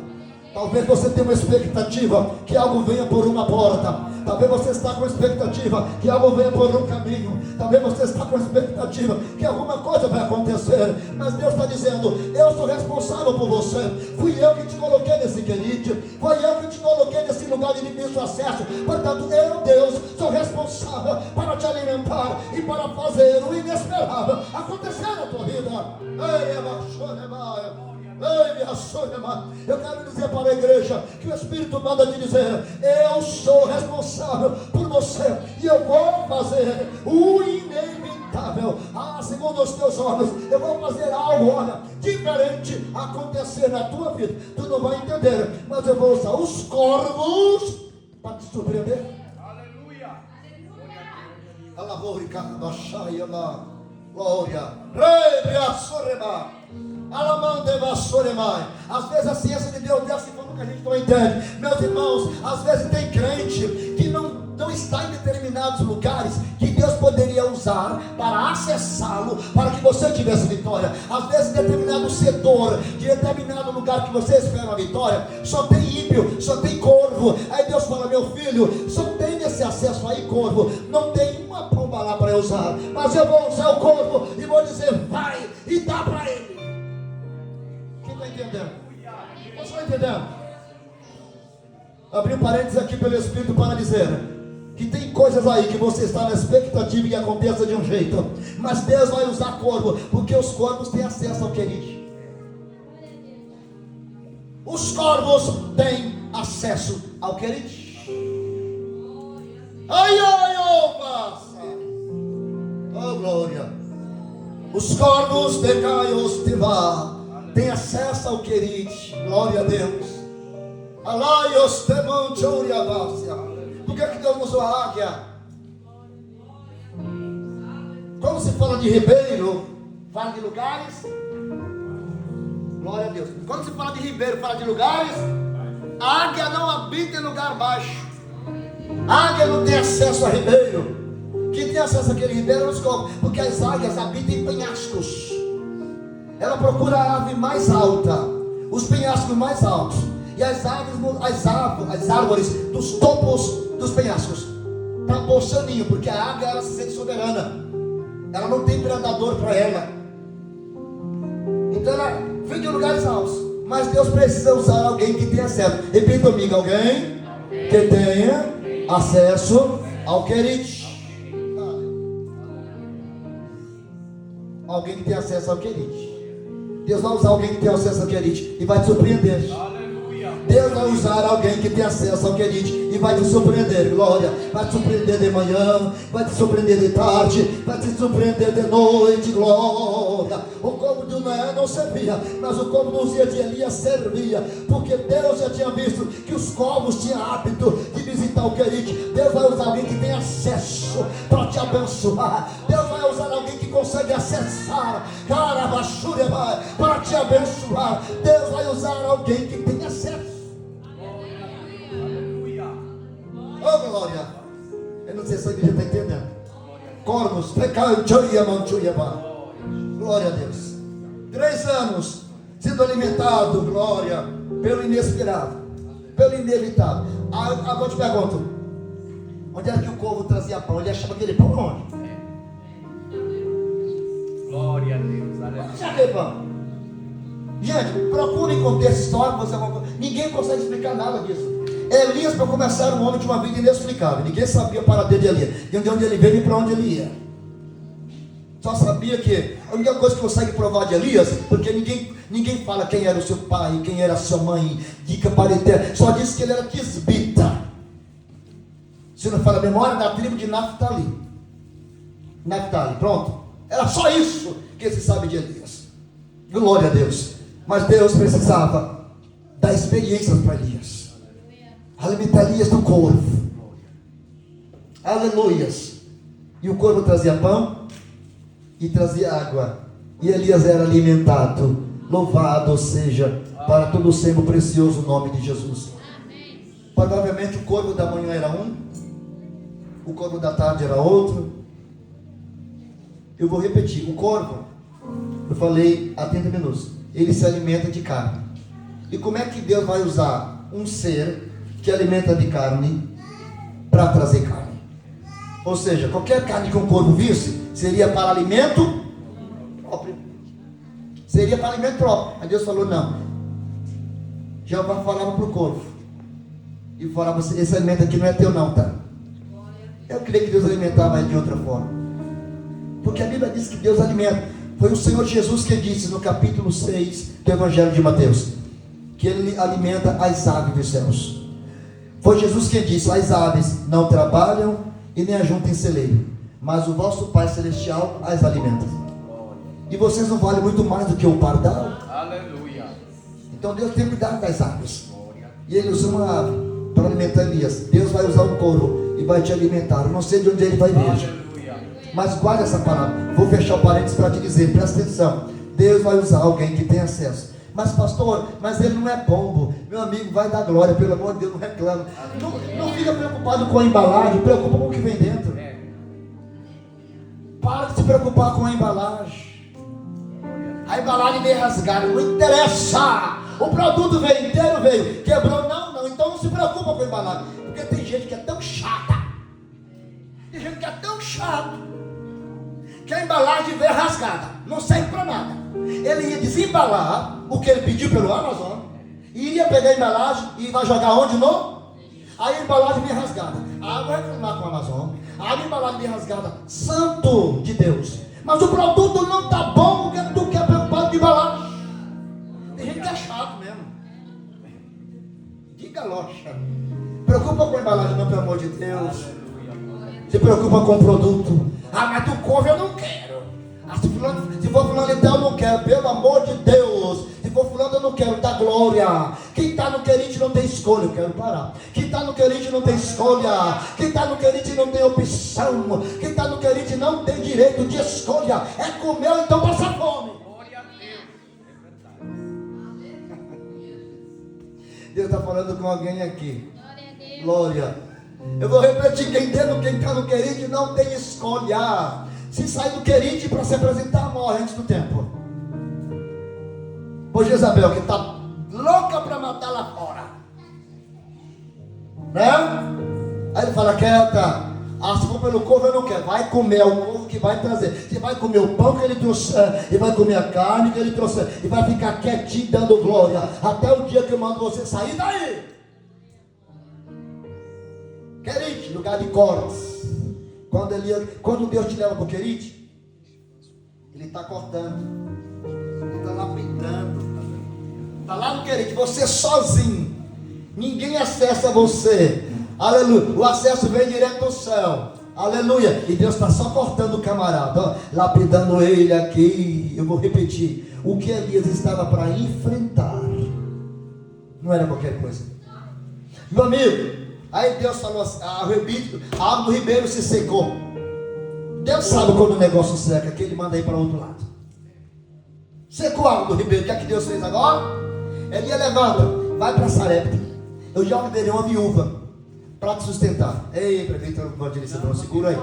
Talvez você tenha uma expectativa que algo venha por uma porta. Talvez você está com expectativa que algo venha por um caminho. Talvez você está com expectativa que alguma coisa vai acontecer. Mas Deus está dizendo: eu sou responsável por você. Fui eu que te coloquei nesse querido. Foi eu que te coloquei nesse lugar de difícil acesso. Portanto, eu, Deus, sou responsável para te alimentar e para fazer o inesperado acontecer na tua vida. Eu quero dizer para a igreja que o Espírito manda te dizer: eu sou responsável por você e eu vou fazer o inevitável. Segundo os teus olhos, eu vou fazer algo, olha, diferente acontecer na tua vida. Tu não vai entender, mas eu vou usar os corvos para te surpreender. Aleluia. Glória. Às vezes a ciência de Deus desce como que a gente não entende. Meus irmãos, às vezes tem crente que não está em determinados lugares que Deus poderia usar para acessá-lo, para que você tivesse vitória. Às vezes em determinado setor, de determinado lugar que você espera uma vitória, só tem ímpio, só tem corvo. Aí Deus fala: meu filho, só tem nesse acesso aí corvo, não tem uma pomba lá para eu usar, mas eu vou usar o corvo e vou dizer: vai e dá para ele. Quem está entendendo? Você está entendendo? Abri um parênteses aqui pelo Espírito para dizer que tem coisas aí que você está na expectativa que aconteça de um jeito, mas Deus vai usar corvo, porque os corvos têm acesso ao querido. Os corvos têm acesso ao querido. Ai, ai, oh, passa. Oh, glória. Os corvos de Caios de Vá têm acesso ao querido. Glória a Deus. Alaios de Manchoria Vácia. Por que Deus usou a águia? Quando se fala de ribeiro, fala de lugares. Glória a Deus. Quando se fala de ribeiro, fala de lugares. A águia não habita em lugar baixo. A águia não tem acesso a ribeiro. Quem tem acesso àquele ribeiro não escolhe, porque as águias habitam em penhascos. Ela procura a ave mais alta, os penhascos mais altos. E as árvores dos topos dos penhascos, para pôr seu ninho, porque a águia, ela se sente soberana. Ela não tem predador para ela. Então ela fica em lugares altos. Mas Deus precisa usar alguém que tenha acesso. Repita comigo: alguém que tenha acesso ao querido. Alguém que tenha acesso ao querido. Deus vai usar alguém que tenha acesso ao querido e vai te surpreender. Deus vai usar alguém que tem acesso ao querido e vai te surpreender. Glória. Vai te surpreender de manhã, vai te surpreender de tarde, vai te surpreender de noite. Glória. O corvo de Noé não servia, mas o corvo dos dias de Elias servia, porque Deus já tinha visto que os corvos tinham hábito de visitar o querido. Deus vai usar alguém que tem acesso para te abençoar. Deus vai usar alguém que consegue acessar, carabachúria, para te abençoar. Deus vai usar alguém que tem acesso. Oh, glória. Eu não sei se a igreja está entendendo. Corvos, glória a Deus. 3 anos sendo alimentado, glória, pelo inesperado, pelo inevitável. Agora eu te pergunto: onde era que o corvo trazia pão? Ele achava aquele pão onde? Glória a Deus. Onde é aquele pão? Gente, procure em contexto histórico. Ninguém consegue explicar nada disso. Elias, para começar, era um homem de uma vida inexplicável. Ninguém sabia o paradeiro de Elias, de onde ele veio e para onde ele ia. Só sabia que a única coisa que consegue provar de Elias, porque ninguém fala quem era o seu pai, quem era a sua mãe, dica parental, só diz que ele era tisbita. Se não fala a memória, da tribo de Naftali. Naphtali, pronto. Era só isso que se sabe de Elias. Glória a Deus. Mas Deus precisava dar experiências para Elias. Alimentar Elias do corvo. Aleluias. E o corvo trazia pão e trazia água. E Elias era alimentado. Louvado seja para todo o sempre precioso nome de Jesus. Provavelmente o corvo da manhã era um, o corvo da tarde era outro. Eu vou repetir, o corvo, eu falei há 30 minutos, ele se alimenta de carne. E como é que Deus vai usar um ser que alimenta de carne para trazer carne? Ou seja, qualquer carne que um corvo visse seria para alimento próprio. Seria para alimento próprio. Aí Deus falou, não. Jeová falava para o corvo e falava, esse alimento aqui não é teu não, tá? Eu creio que Deus alimentava ele de outra forma, porque a Bíblia diz que Deus alimenta. Foi o Senhor Jesus que disse no capítulo 6 do Evangelho de Mateus, que Ele alimenta as aves dos céus. Foi Jesus que disse, as aves não trabalham e nem ajuntam em celeiro, mas o vosso Pai Celestial as alimenta. E vocês não valem muito mais do que o pardal? Aleluia. Então Deus tem cuidado das aves. E Ele usa uma ave para alimentar Elias. Deus vai usar o corvo e vai te alimentar. Eu não sei de onde ele vai vir, mas guarde essa palavra. Vou fechar o parênteses para te dizer, presta atenção. Deus vai usar alguém que tem acesso. Mas pastor, mas ele não é pombo. Meu amigo, vai dar glória, pelo amor de Deus, não reclama. Não fica preocupado com a embalagem, preocupa com o que vem dentro. Para de se preocupar com a embalagem. A embalagem veio rasgada, não interessa. O produto veio inteiro, veio, quebrou, não, então não se preocupa com a embalagem. Porque tem gente que é tão chata. Tem gente que é tão chato que a embalagem veio rasgada, não serve para nada. Ele ia desembalar o que ele pediu pelo Amazon, e iria pegar a embalagem e vai jogar onde não? Aí a embalagem veio rasgada. Ah, vou reclamar com o Amazon. A embalagem veio rasgada, santo de Deus. Mas o produto não está bom porque tu quer preocupado de embalagem. Tem gente que é chato mesmo. Diga loja. Preocupa com a embalagem não, pelo amor de Deus. Se preocupa com o produto. Ah, mas tu couve eu não quero. Ah, se for fulano então eu não quero. Pelo amor de Deus. Se for fulano eu não quero. Dá glória. Quem está no querite não tem escolha. Eu quero parar. Quem está no querite não tem escolha. Quem está no querite não tem opção. Quem está no querite não tem direito de escolha. É comer ou então passar fome. Glória a Deus. É verdade. Deus está falando com alguém aqui. Glória. Eu vou repetir, quem está no querite não tem escolha. Se sai do querite para se apresentar, morre antes do tempo. Por Jezabel, que está louca para matar lá fora, né? Aí ele fala, quieta. Ah, se for pelo couve eu não quero. Vai comer o couve que vai trazer. Você vai comer o pão que ele trouxer, e vai comer a carne que ele trouxer, e vai ficar quietinho dando glória até o dia que eu mando você sair daí. Querite, lugar de cortes. Quando Deus te leva para o querite, Ele está cortando, Ele está lapidando, está lá no querite, você sozinho, ninguém acessa você, aleluia, o acesso vem direto do céu, aleluia, e Deus está só cortando o camarada, ó, lapidando ele aqui. Eu vou repetir, o que Elias estava para enfrentar, não era qualquer coisa, meu amigo. Aí Deus falou assim, a água do ribeiro se secou. Deus sabe quando o negócio seca, que Ele manda ir para o outro lado. Secou a água do ribeiro, o que é que Deus fez agora? Ele levanta, vai para Sarepta. Eu já ordenei uma viúva para te sustentar. Ei, prefeito evangelista, não segura aí.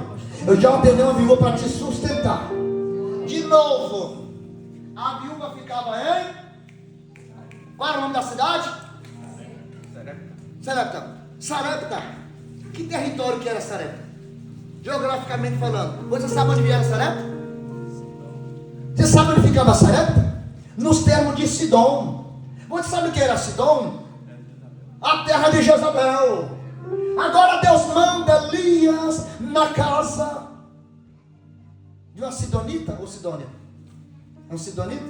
Eu já ordenei uma viúva para te sustentar. De novo, a viúva ficava em... Qual era o nome da cidade? Sarepta. Sarepta, que território que era Sarepta? Geograficamente falando, você sabe onde era Sarepta? Você sabe onde ficava Sarepta? Nos termos de Sidom. Você sabe o que era Sidom? A terra de Jezabel. Agora Deus manda Elias na casa de uma sidonita ou Sidônia? É um sidonita?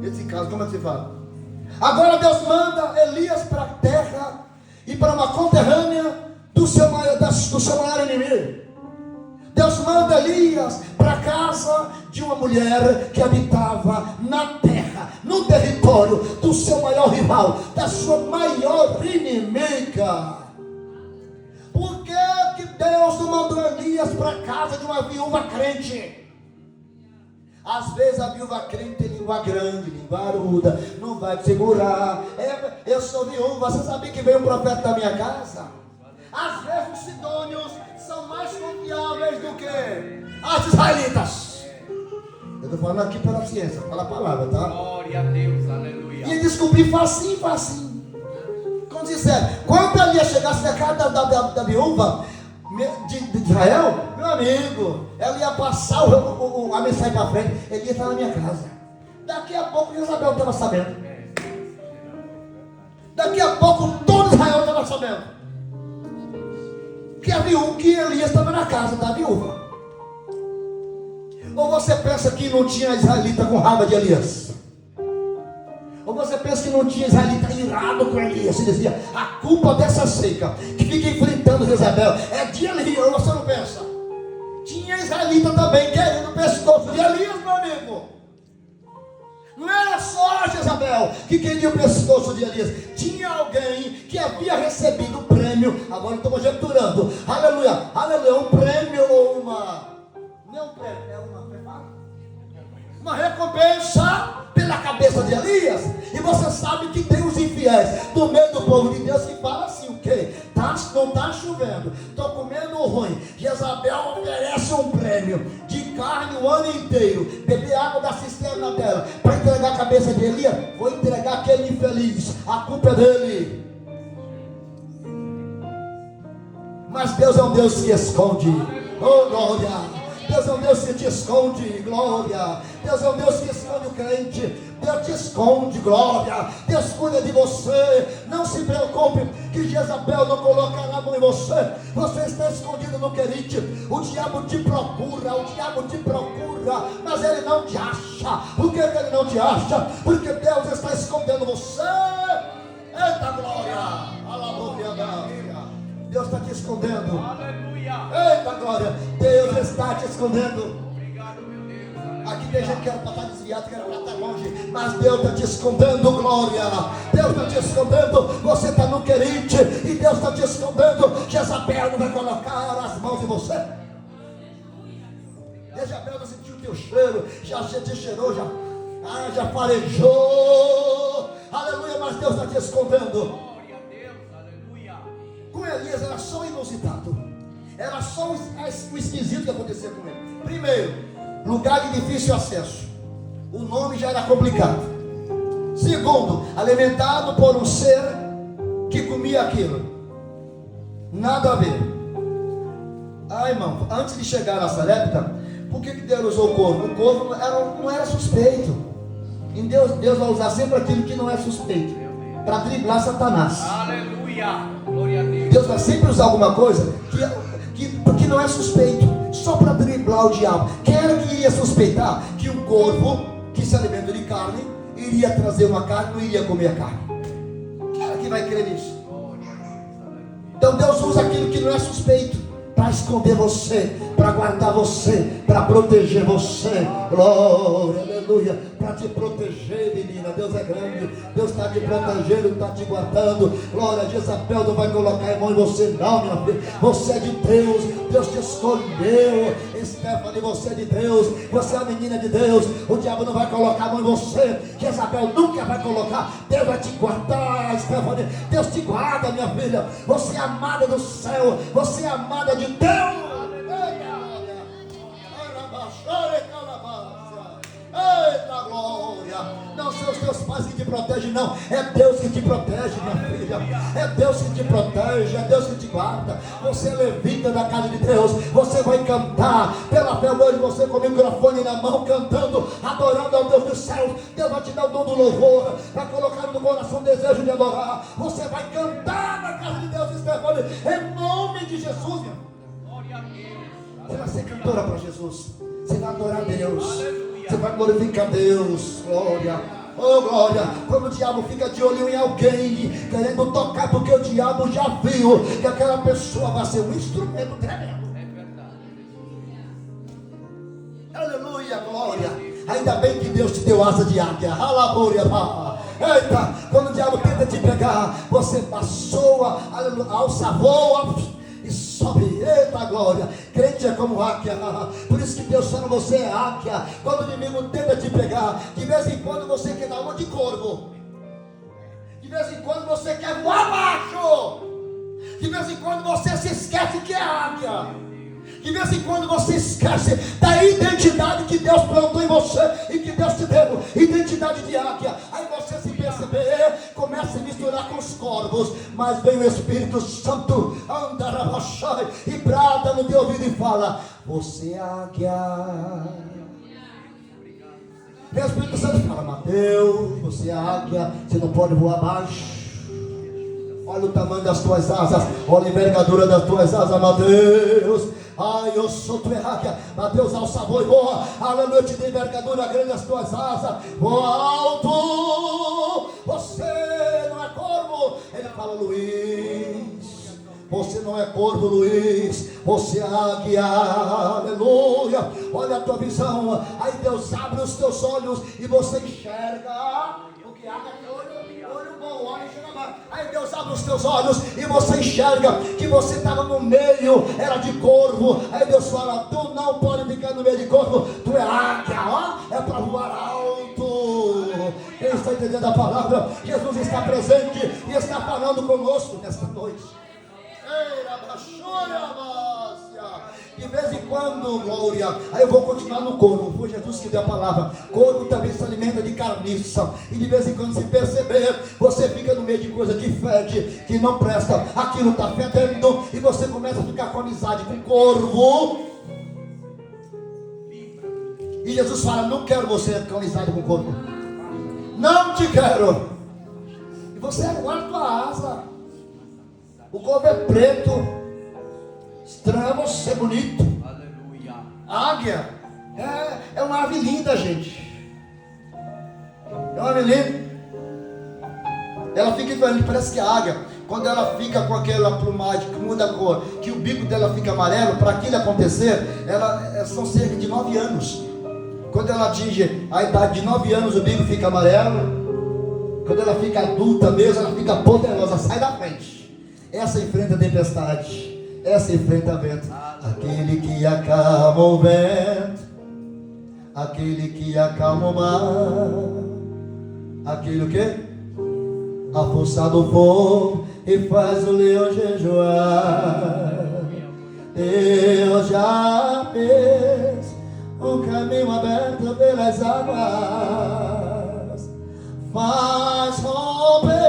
Esse caso, como é que se fala? Agora Deus manda Elias para a terra e para uma conterrânea do seu maior inimigo, Deus manda Elias para a casa de uma mulher que habitava na terra, no território do seu maior rival, da sua maior inimiga. Por que Deus não mandou Elias para a casa de uma viúva crente? Às vezes a viúva crente tem língua grande, língua aruda, não vai te segurar. Eu sou viúva, você sabia que veio um profeta da minha casa? Às vezes os sidônios são mais confiáveis do que as israelitas. Eu estou falando aqui pela ciência, pela palavra, tá? Glória a Deus, aleluia. E descobri facinho. Quando disseram, quando ele ia chegar na casa da viúva de Israel, meu amigo, ela ia passar a mensagem para frente, ele ia estar na minha casa. Daqui a pouco Isabel estava sabendo. Daqui a pouco todo Israel estava sabendo que Elias estava na casa da viúva. Ou você pensa que não tinha israelita com raiva de Elias? Ou você pensa que não tinha israelita irado com Elias? Você dizia, a culpa dessa seca que fica enfrentando Jezabel é de Elias. Ou você não pensa? Tinha israelita também querendo o pescoço de Elias, meu amigo. Não era só Jezabel que queria o pescoço de Elias. Tinha alguém que havia recebido o prêmio. Agora estou conjecturando. Aleluia, aleluia. Um prêmio ou uma... Não é um prêmio, é uma recompensa pela cabeça de Elias. E você sabe que tem os infiéis do meio do povo de Deus que fala assim, o quê? Não está chovendo, estou comendo ruim. Jezabel oferece um prêmio de carne o ano inteiro, beber água da cisterna dela, para entregar a cabeça de Elias. Vou entregar aquele infeliz, a culpa é dele. Mas Deus é um Deus que se esconde. Oh glória! Deus é um Deus que te esconde, glória. Deus é um Deus que esconde o crente. Deus te esconde, glória. Deus cuida de você. Não se preocupe que Jezabel não colocará a mão em você. Você está escondido no querite. O diabo te procura, mas ele não te acha. Por que ele não te acha? Porque Deus está escondendo você. Eita glória! Deus está te escondendo. Aleluia. Eita glória! Deus está te escondendo. Obrigado, meu Deus. Aqui tem gente que quer estar desviado, quer estar longe, mas Deus está te escondendo, glória. Deus está te escondendo. Você está no querite e Deus está te escondendo. Jezabel não vai colocar as mãos em você. Jezabel não sentiu o teu cheiro, já te cheirou, já farejou. Aleluia, mas Deus está te escondendo. Com Elias era só o inusitado, era só o esquisito que acontecia com ele. Primeiro, lugar de difícil acesso, o nome já era complicado. Segundo, alimentado por um ser que comia aquilo, nada a ver. Irmão, antes de chegar na Sarepta, por que Deus usou o corvo? O corvo não era suspeito. Em Deus vai usar sempre aquilo que não é suspeito, para driblar Satanás. Aleluia. Glória a Deus. Deus vai sempre usar alguma coisa que não é suspeito, só para driblar o diabo. Quem era que iria suspeitar que um corvo que se alimenta de carne iria trazer uma carne, não iria comer a carne? Quem era que vai crer nisso? Então Deus usa aquilo que não é suspeito para esconder você, para guardar você, para proteger você. Glória, aleluia, para te proteger, menina. Deus é grande, Deus está te protegendo, está te guardando. Glória, Jezabel não vai colocar a mão em você não, minha filha. Você é de Deus, Deus te escolheu. Stephanie, você é de Deus, você é a menina de Deus. O diabo não vai colocar a mão em você, Jezabel nunca vai colocar. Deus vai te guardar, Stephanie. Deus te guarda, minha filha. Você é amada do céu, você é amada de Deus. Eita glória! Não são os teus pais que te protegem, não. É Deus que te protege, minha filha. É Deus que te protege, é Deus que te guarda. Você é levita da casa de Deus. Você vai cantar pela fé hoje, você com o microfone na mão, cantando, adorando ao Deus dos céus. Deus vai te dar o dom do louvor, vai colocar no coração o desejo de adorar. Você vai cantar na casa de Deus, Estefânia, em nome de Jesus, meu. Glória a Deus. Você vai ser cantora para Jesus. Você vai adorar a Deus. Você vai glorificar Deus. Glória. Oh glória. Quando o diabo fica de olho em alguém, querendo tocar, porque o diabo já viu que aquela pessoa vai ser um instrumento tremendo. É verdade. Aleluia, glória. Ainda bem que Deus te deu asa de águia. Alabúria, pá. Eita, quando o diabo tenta te pegar, você passou, alça, voa e sobe. Eita glória. Crente é como águia. Por isso que Deus chama você águia. Quando o inimigo tenta te pegar, de vez em quando você quer dar uma de corvo. De vez em quando você quer voar abaixo. De vez em quando você se esquece que é águia. De vez em quando você esquece da identidade que Deus plantou em você e que Deus te deu, identidade de águia. Aí você se perceber, começa a misturar com os corvos, mas vem o Espírito Santo, anda e brada no teu ouvido e fala: você é águia. Vem o Espírito Santo e fala: Mateus, você é águia, você não pode voar abaixo. Olha o tamanho das tuas asas, olha a envergadura das tuas asas, Mateus. Ai, eu sou tua águia. Mateus, alça, voa e voa. Aleluia, eu te dei envergadura grande as tuas asas. Voa alto. Você não é corvo. Ele fala: Luiz, você não é corvo, Luiz. Você é águia. Aleluia. Olha a tua visão. Aí Deus abre os teus olhos e você enxerga. Porque águia tem olho bom, olho enxerga. Aí Deus abre os teus olhos e você enxerga que você estava no meio, era de corvo. Aí Deus fala: tu não pode ficar no meio de corvo, tu é águia, ó, é para voar alto. Quem está entendendo a palavra? Jesus está presente e está falando conosco nesta noite. De vez em quando, glória. Aí eu vou continuar no corvo. Foi Jesus que deu a palavra. Corvo também se alimenta de carniça. E de vez em quando, se perceber, você fica no meio de coisa que fede, que não presta. Aquilo está fedendo. E você começa a ficar com amizade com corvo. E Jesus fala: não quero você com amizade com corvo. Não te quero. E você aguarda a tua asa. O corvo é preto. Estranho você é bonito. Aleluia. Águia é uma ave linda, gente. É uma ave linda. Ela fica diferente, parece que a águia, quando ela fica com aquela plumagem que muda a cor, que o bico dela fica amarelo, para aquilo acontecer, são cerca de 9 anos. Quando ela atinge a idade de 9 anos, o bico fica amarelo. Quando ela fica adulta mesmo, ela fica poderosa, sai da frente. Essa enfrenta a tempestade. Essa enfrenta vento. Aquele que acalma o vento, aquele que acalma o mar, aquele o quê? A força do fogo e faz o leão jejuar. Deus já fez um caminho aberto pelas águas, faz romper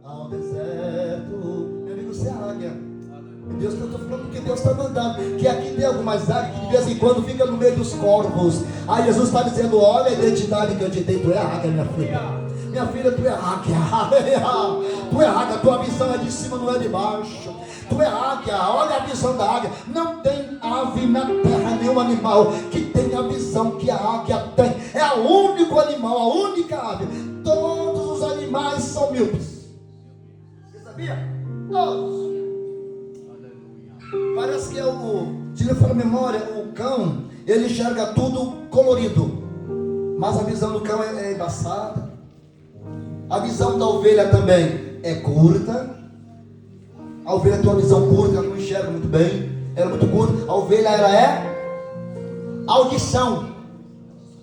ao deserto. Meu amigo, você é águia. Deus, eu estou falando porque Deus está mandando. Que aqui tem algumas águias que de vez em quando fica no meio dos corvos. Aí Jesus está dizendo: olha a identidade que eu te dei. Tu é águia, minha filha. Minha filha, tu é águia. Tu é águia, tua visão é de cima, não é de baixo. Tu é águia, olha a visão da águia. Não tem ave na terra, nenhum animal que tenha a visão que a águia tem. É o único animal, a única ave. Todos os animais são míopes. Você sabia? Todos. Parece que se ele for a memória, o cão, ele enxerga tudo colorido. Mas a visão do cão é embaçada. A visão da ovelha também é curta. A ovelha tem uma visão curta, ela não enxerga muito bem. Ela é muito curta. A ovelha, ela é audição.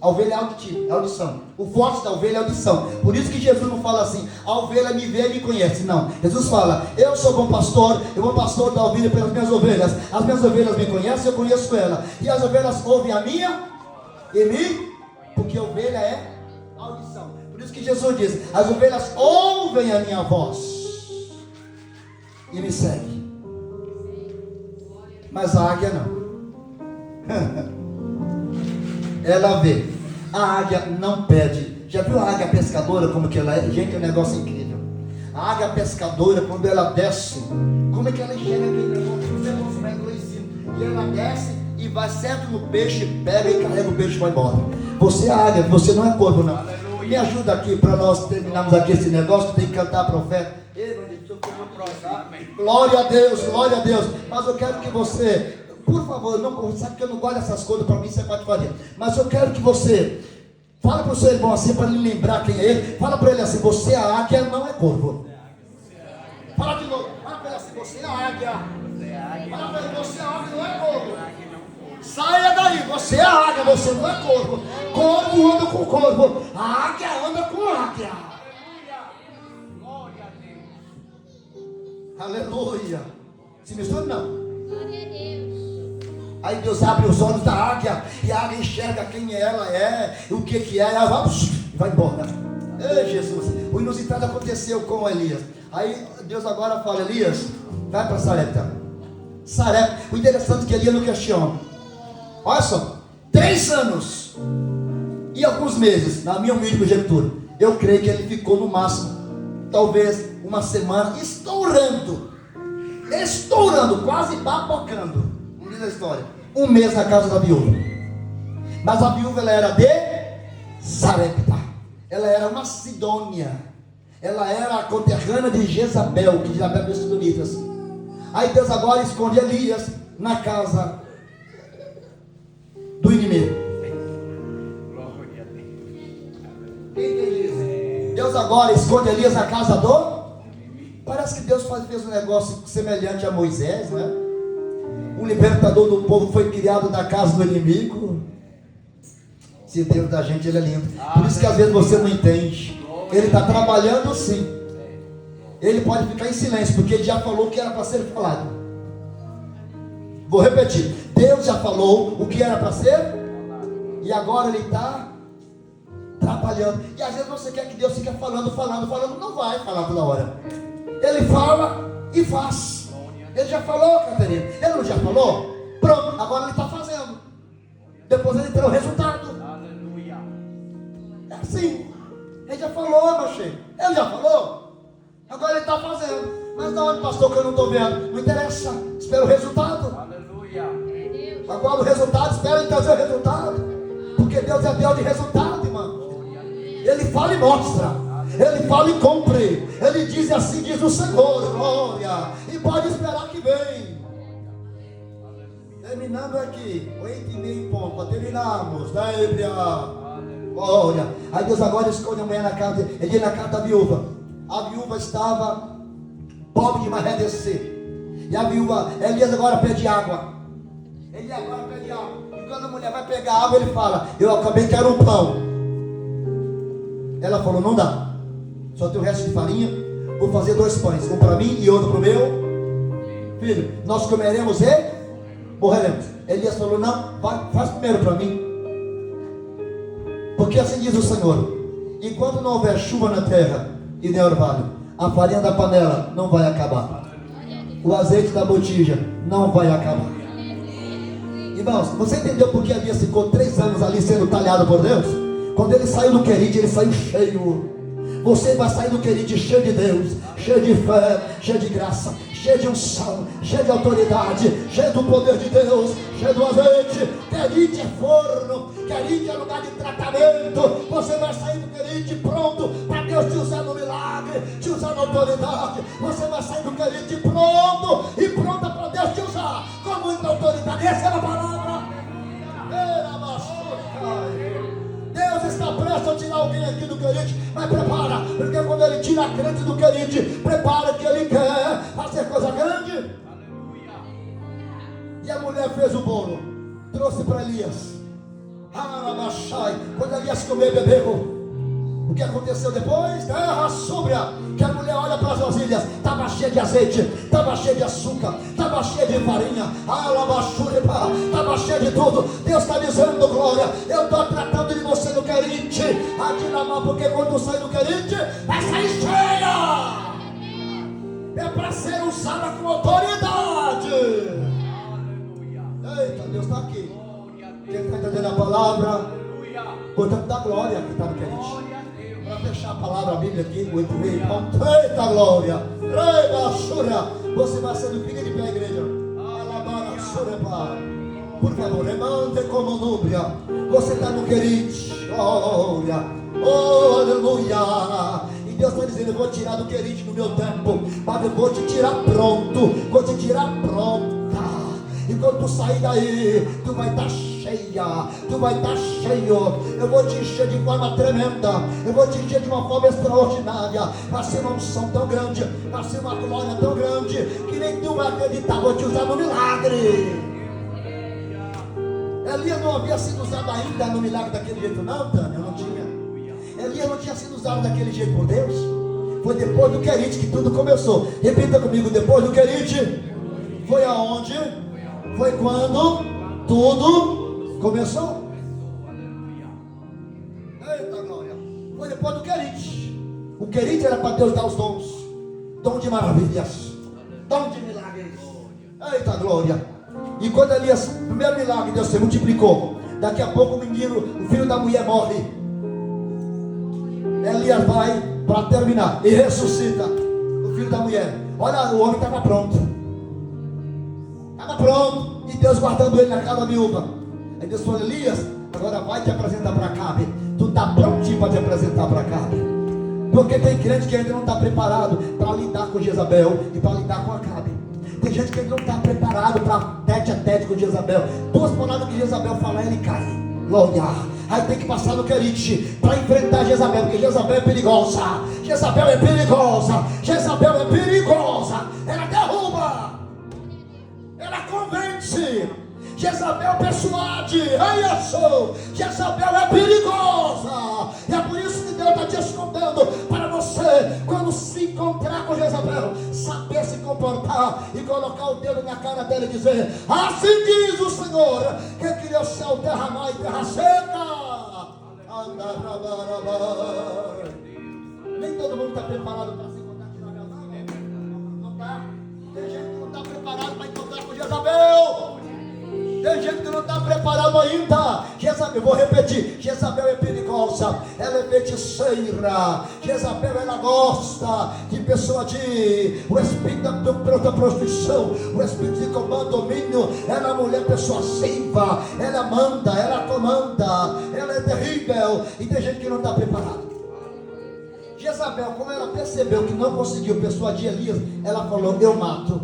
A ovelha é auditiva, é audição. O forte da ovelha é audição. Por isso que Jesus não fala assim: a ovelha me vê e me conhece. Não, Jesus fala: eu sou bom pastor, eu vou pastor da ovelha pelas minhas ovelhas. As minhas ovelhas me conhecem, eu conheço ela. E as ovelhas ouvem a minha e me, porque a ovelha é audição. Por isso que Jesus diz: as ovelhas ouvem a minha voz e me seguem. Mas a águia não. Ela vê. A águia não pede. Já viu a águia pescadora como que ela é? Gente, é um negócio incrível. A águia pescadora, quando ela desce, como é que ela enxerga aquele negócio lá em cima? E ela desce e vai certo no peixe, pega e carrega o peixe e vai embora. Você é águia, você não é corvo, não. Aleluia. Me ajuda aqui para nós terminarmos aqui esse negócio, tem que cantar profeta. Glória a Deus, glória a Deus. Mas eu quero que você Por favor, não, sabe que eu não gosto dessas coisas, para mim você pode fazer. Mas eu quero que você fala para o seu irmão assim, para ele lembrar quem é ele. Fala para ele assim, você é a águia, não é corvo. Fala de novo, fala para ele assim, você é a águia. Fala para ele, você é a águia, não é corvo. Saia daí, você é a águia, você não é corvo. Corvo anda com corvo, a águia anda com águia. Glória a Deus. Aleluia. Se mistura não. Glória a Deus. Aí Deus abre os olhos da águia e a águia enxerga quem ela é, o que é, ela vai embora. Ei, Jesus, o inusitado aconteceu com Elias. Aí Deus agora fala, Elias, vai para Sarepta. Sarepta, o interessante é que Elias não questiona. Olha só, 3 anos e alguns meses, na minha humilde conjectura, eu creio que ele ficou no máximo, talvez uma semana, estourando, quase babocando, não diz a história, 1 mês na casa da viúva. Mas a viúva, ela era de Sarepta, ela era uma Sidônia, ela era a conterrânea de Jezabel, que Jezabel dos Sidonitas. Aí Deus agora esconde Elias na casa do inimigo. Glória a Deus. Quem entende isso? Deus agora esconde Elias na casa do... Parece que Deus fez um negócio semelhante a Moisés, né? O libertador do povo foi criado da casa do inimigo. Se Deus da gente, ele é lindo. Por isso que às vezes você não entende. Ele está trabalhando sim. Ele pode ficar em silêncio, porque ele já falou o que era para ser falado. Vou repetir. Deus já falou o que era para ser, e agora ele está trabalhando. E às vezes você quer que Deus fique falando, não vai falar toda hora. Ele fala e faz. Ele já falou, Catarina. Ele não já falou? Pronto, agora ele está fazendo. Depois ele terá o resultado. Aleluia. É assim. Ele já falou, meu chefe. Ele já falou. Agora ele está fazendo. Mas da onde, pastor, que eu não estou vendo? Não interessa. Espera o resultado. Aleluia. Agora o resultado, espera ele trazer o resultado. Porque Deus é Deus de resultado, irmão. Ele fala e mostra. Ele fala e cumpre. Ele diz assim, diz o Senhor, glória. E pode esperar que vem. Terminando aqui, 8h30 em ponto, para terminarmos, da Bíblia. Glória. Aí Deus agora esconde a mulher na casa, ele diz na casa da viúva. A viúva estava pobre demais, vai descer. E a viúva, Elias agora pede água. Ele agora pede água. E quando a mulher vai pegar água, ele fala, eu acabei quero um pão. Ela falou, não dá. Só tem o resto de farinha. Vou fazer 2 pães, um para mim e outro para o meu filho. Nós comeremos e morreremos. Elias falou, não, faz primeiro para mim. Porque assim diz o Senhor, enquanto não houver chuva na terra e nem orvalho, a farinha da panela não vai acabar. O azeite da botija não vai acabar. Irmãos, você entendeu por que Elias ficou 3 anos ali sendo talhado por Deus? Quando ele saiu do Querite, ele saiu cheio. Você vai sair do Querite cheio de Deus, cheio de fé, cheio de graça, cheio de unção, cheio de autoridade, cheio do poder de Deus, cheio do azeite. Querite é forno, Querite é lugar de tratamento. Você vai sair do Querite pronto para Deus te usar no milagre, te usar na autoridade. Você vai sair do Querite pronto e pronta para Deus te usar com muita autoridade. Receba a palavra. Deus está prestes a tirar alguém aqui do Querite, mas prepara, porque quando ele tira a crente do Querite, prepara que ele quer fazer coisa grande. Aleluia. E a mulher fez o bolo, trouxe para Elias. Quando Elias comeu e bebeu, o que aconteceu depois? Terra súbria, que a mulher olha para as vasilhas, estava cheia de azeite, estava cheia de açúcar, estava cheia de farinha, estava cheia de tudo. Deus está dizendo, glória, eu estou tratando de você no Querite, porque quando sai do Querite, vai sair cheia. É para ser usada com autoridade. Aleluia. Eita, Deus está aqui. Glória a Deus. Quem está entendendo a palavra? Aleluia. Portanto, dá glória que está no Querite. Glória a Deus. Para fechar a palavra, a Bíblia aqui, 8h30. Eita glória! Você vai ser do filho de pé, igreja. Por favor, levante como núbia. Você está no Querite. Glória. Oh, aleluia. E Deus está dizendo, eu vou tirar do Querite no meu tempo, mas eu vou te tirar pronto. Vou te tirar pronta. E quando tu sair daí, tu vai estar cheia, tu vai estar cheio. Eu vou te encher de forma tremenda, eu vou te encher de uma forma extraordinária. Vai ser uma unção tão grande, vai ser uma glória tão grande, que nem tu vai acreditar. Vou te usar no milagre. Elias não havia sido usado ainda no milagre daquele jeito, não, Tânia, não tinha. Elias não tinha sido usado daquele jeito por Deus. Foi depois do querite que tudo começou. Repita comigo: depois do querite. Foi aonde? Foi quando tudo começou. Eita glória. Foi depois do querite. O querite era para Deus dar os dons. Dom de maravilhas, dom de milagres. Eita glória. E quando Elias, primeiro milagre, Deus se multiplicou. Daqui a pouco o menino, o filho da mulher morre. Elias vai para terminar e ressuscita o filho da mulher. Olha, o homem estava pronto. Estava pronto. E Deus guardando ele na casa da viúva. Aí Deus falou: Elias, agora vai te apresentar para Acabe. Tu está prontinho para te apresentar para Acabe. Porque tem crente que ainda não está preparado para lidar com Jezabel e para lidar com Acabe. Tem gente que não está preparado para tete a tete com Jezabel. Duas palavras que Jezabel falar, ele cai. Glória. Aí tem que passar no querite para enfrentar Jezabel, porque Jezabel é perigosa. Jezabel é perigosa. Jezabel é perigosa. Ela derruba, ela convence. Jezabel persuade. Aí eu sou. Jezabel é perigosa. E é por isso que Deus está te escondendo, para você, quando se encontrar com Jezabel, saber se comportar e colocar o dedo na cara dela e dizer: assim diz o Senhor, que criou o céu, terra, mar e terra seca. Nem todo mundo está preparado para se encontrar com Jezabel. Não está. Tem gente que não está preparado para encontrar com Jezabel. Tem gente que não está preparado ainda. Jezabel, vou repetir: Jezabel é perigosa, ela é feiticeira. Jezabel, ela gosta de pessoa de o espírito da prostituição, o espírito de comando, domínio. Ela é mulher persuasiva, ela manda, ela comanda, ela é terrível. E tem gente que não está preparado. Jezabel, como ela percebeu que não conseguiu persuadir Elias, ela falou: eu mato.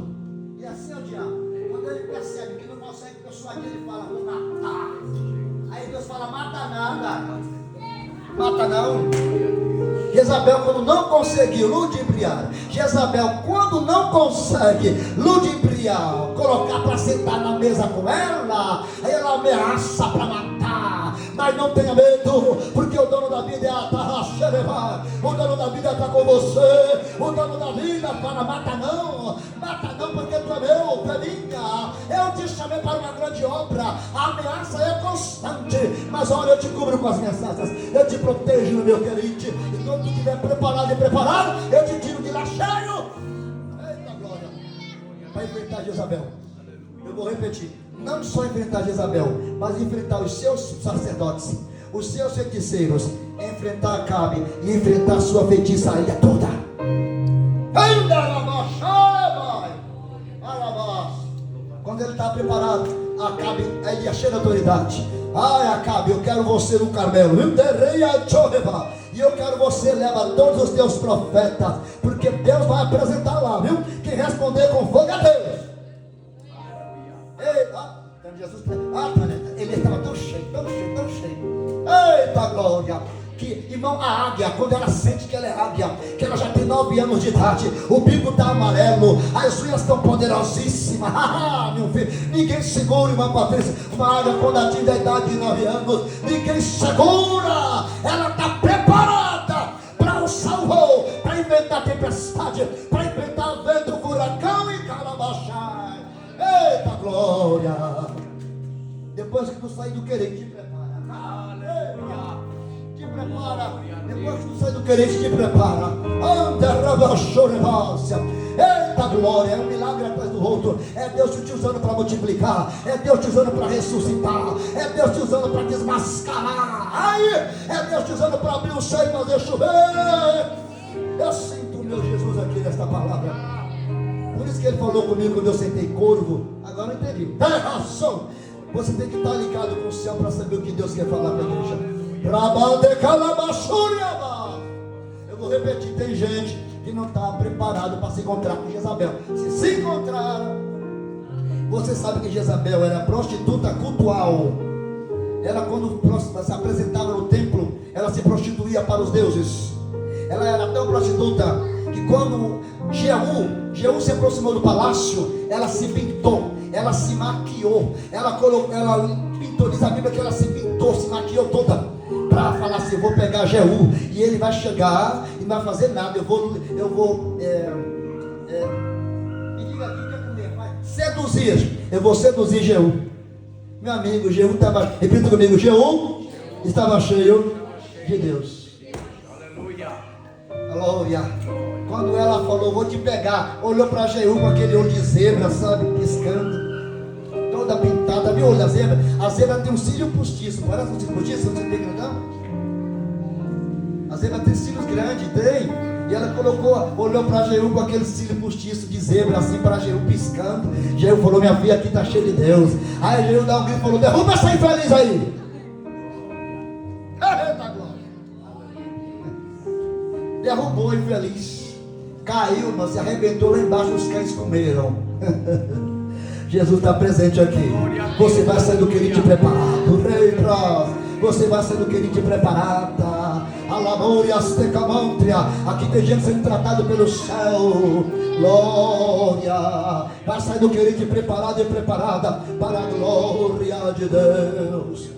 E assim é o diabo. Quando ele percebe que não consegue persuadir, ele fala: vou matar. Aí Deus fala: mata nada. Mata não. Jezabel, quando não conseguiu ludibriar, Jezabel, quando não consegue ludibriar, colocar para sentar na mesa com ela, aí ela ameaça para matar. Mas não tenha medo, porque o dono da vida é Atarraxerevá. O dono da vida está com você. O dono da vida fala: mata não, porque tu é meu, tu é minha. Eu te chamei para uma grande obra. A ameaça é constante, mas olha, eu te cubro com as minhas asas, eu te protejo no meu querido. E quando tu estiver preparado e preparado, eu te tiro de lá cheio. Eita glória. Para enfrentar Jezabel. Eu vou repetir: não só enfrentar Jezabel, mas enfrentar os seus sacerdotes, os seus feiticeiros, enfrentar Acabe e enfrentar a sua feitiçaria toda. Quando ele está preparado, Acabe, ele é cheio de autoridade. Ai, Acabe, eu quero você no Carmelo. E eu quero você, leva todos os teus profetas, porque Deus vai apresentar lá, viu? Quem responder com fogo é Deus. Jesus, ele estava tão cheio. Eita glória. Que, irmão, a águia, quando ela sente que ela é águia, que ela já tem 9 anos de idade, o bico está amarelo, as unhas estão poderosíssimas. Meu filho, ninguém segura, irmã Patrícia, uma águia quando atinge a idade de 9 anos, ninguém segura. Ela está preparada para o salvo, para enfrentar tempestade, para enfrentar vento, furacão e calabaxai. Eita glória. Depois que tu sair do querer, te prepara. Aleluia. Te prepara. Depois que tu sair do querer, te prepara. Eita glória. É um milagre atrás do outro. É Deus te usando para multiplicar. É Deus te usando para ressuscitar. É Deus te usando para desmascarar. Aí é Deus te usando para abrir o céu e fazer chover. Eu sinto o meu Jesus aqui nesta palavra. Por isso que ele falou comigo quando eu sentei corvo. Agora eu entendi. Tem razão. Você tem que estar ligado com o céu para saber o que Deus quer falar para a igreja. Eu vou repetir: tem gente que não está preparado para se encontrar com Jezabel. Se encontrar, Você sabe que Jezabel era prostituta cultual. Ela, quando se apresentava no templo, ela se prostituía para os deuses. Ela era tão prostituta que quando Jeú se aproximou do palácio, ela se pintou, ela se maquiou, ela pintou, diz a Bíblia que ela se pintou, se maquiou toda, para falar assim: eu vou pegar Jeú, e ele vai chegar e não vai fazer nada, eu vou seduzir, eu vou seduzir Jeú. Meu amigo, Jeú estava, repita comigo, Jeú estava cheio de Deus. Aleluia. Glória. Quando ela falou: vou te pegar, olhou para Jeú com aquele olho de zebra, sabe, piscando, toda pintada. Viu o olho da zebra? A zebra tem um cílio postiço. Parece um cílio postiço, não tem grandão? A zebra tem cílios grandes, tem. E ela olhou para Jeú com aquele cílio postiço de zebra, assim, para Jeú piscando. Jeú falou: minha filha, aqui está cheia de Deus. Aí Jeú dá um grito e falou: derruba essa infeliz aí. Eita glória. Derrubou a infeliz. Caiu, mas se arrebentou lá embaixo, os cães comeram. Jesus está presente aqui. Você vai sair do que Ele te preparado. Você vai sair do que Ele te preparada. Alamorias te camantria. Aqui tem gente sendo tratado pelo céu. Glória. Vai sair do que Ele te preparado e preparada para a glória de Deus.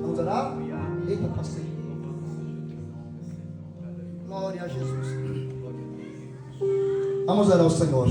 Vamos orar? Eita, passei. Glória a Jesus. Vamos orar ao Senhor.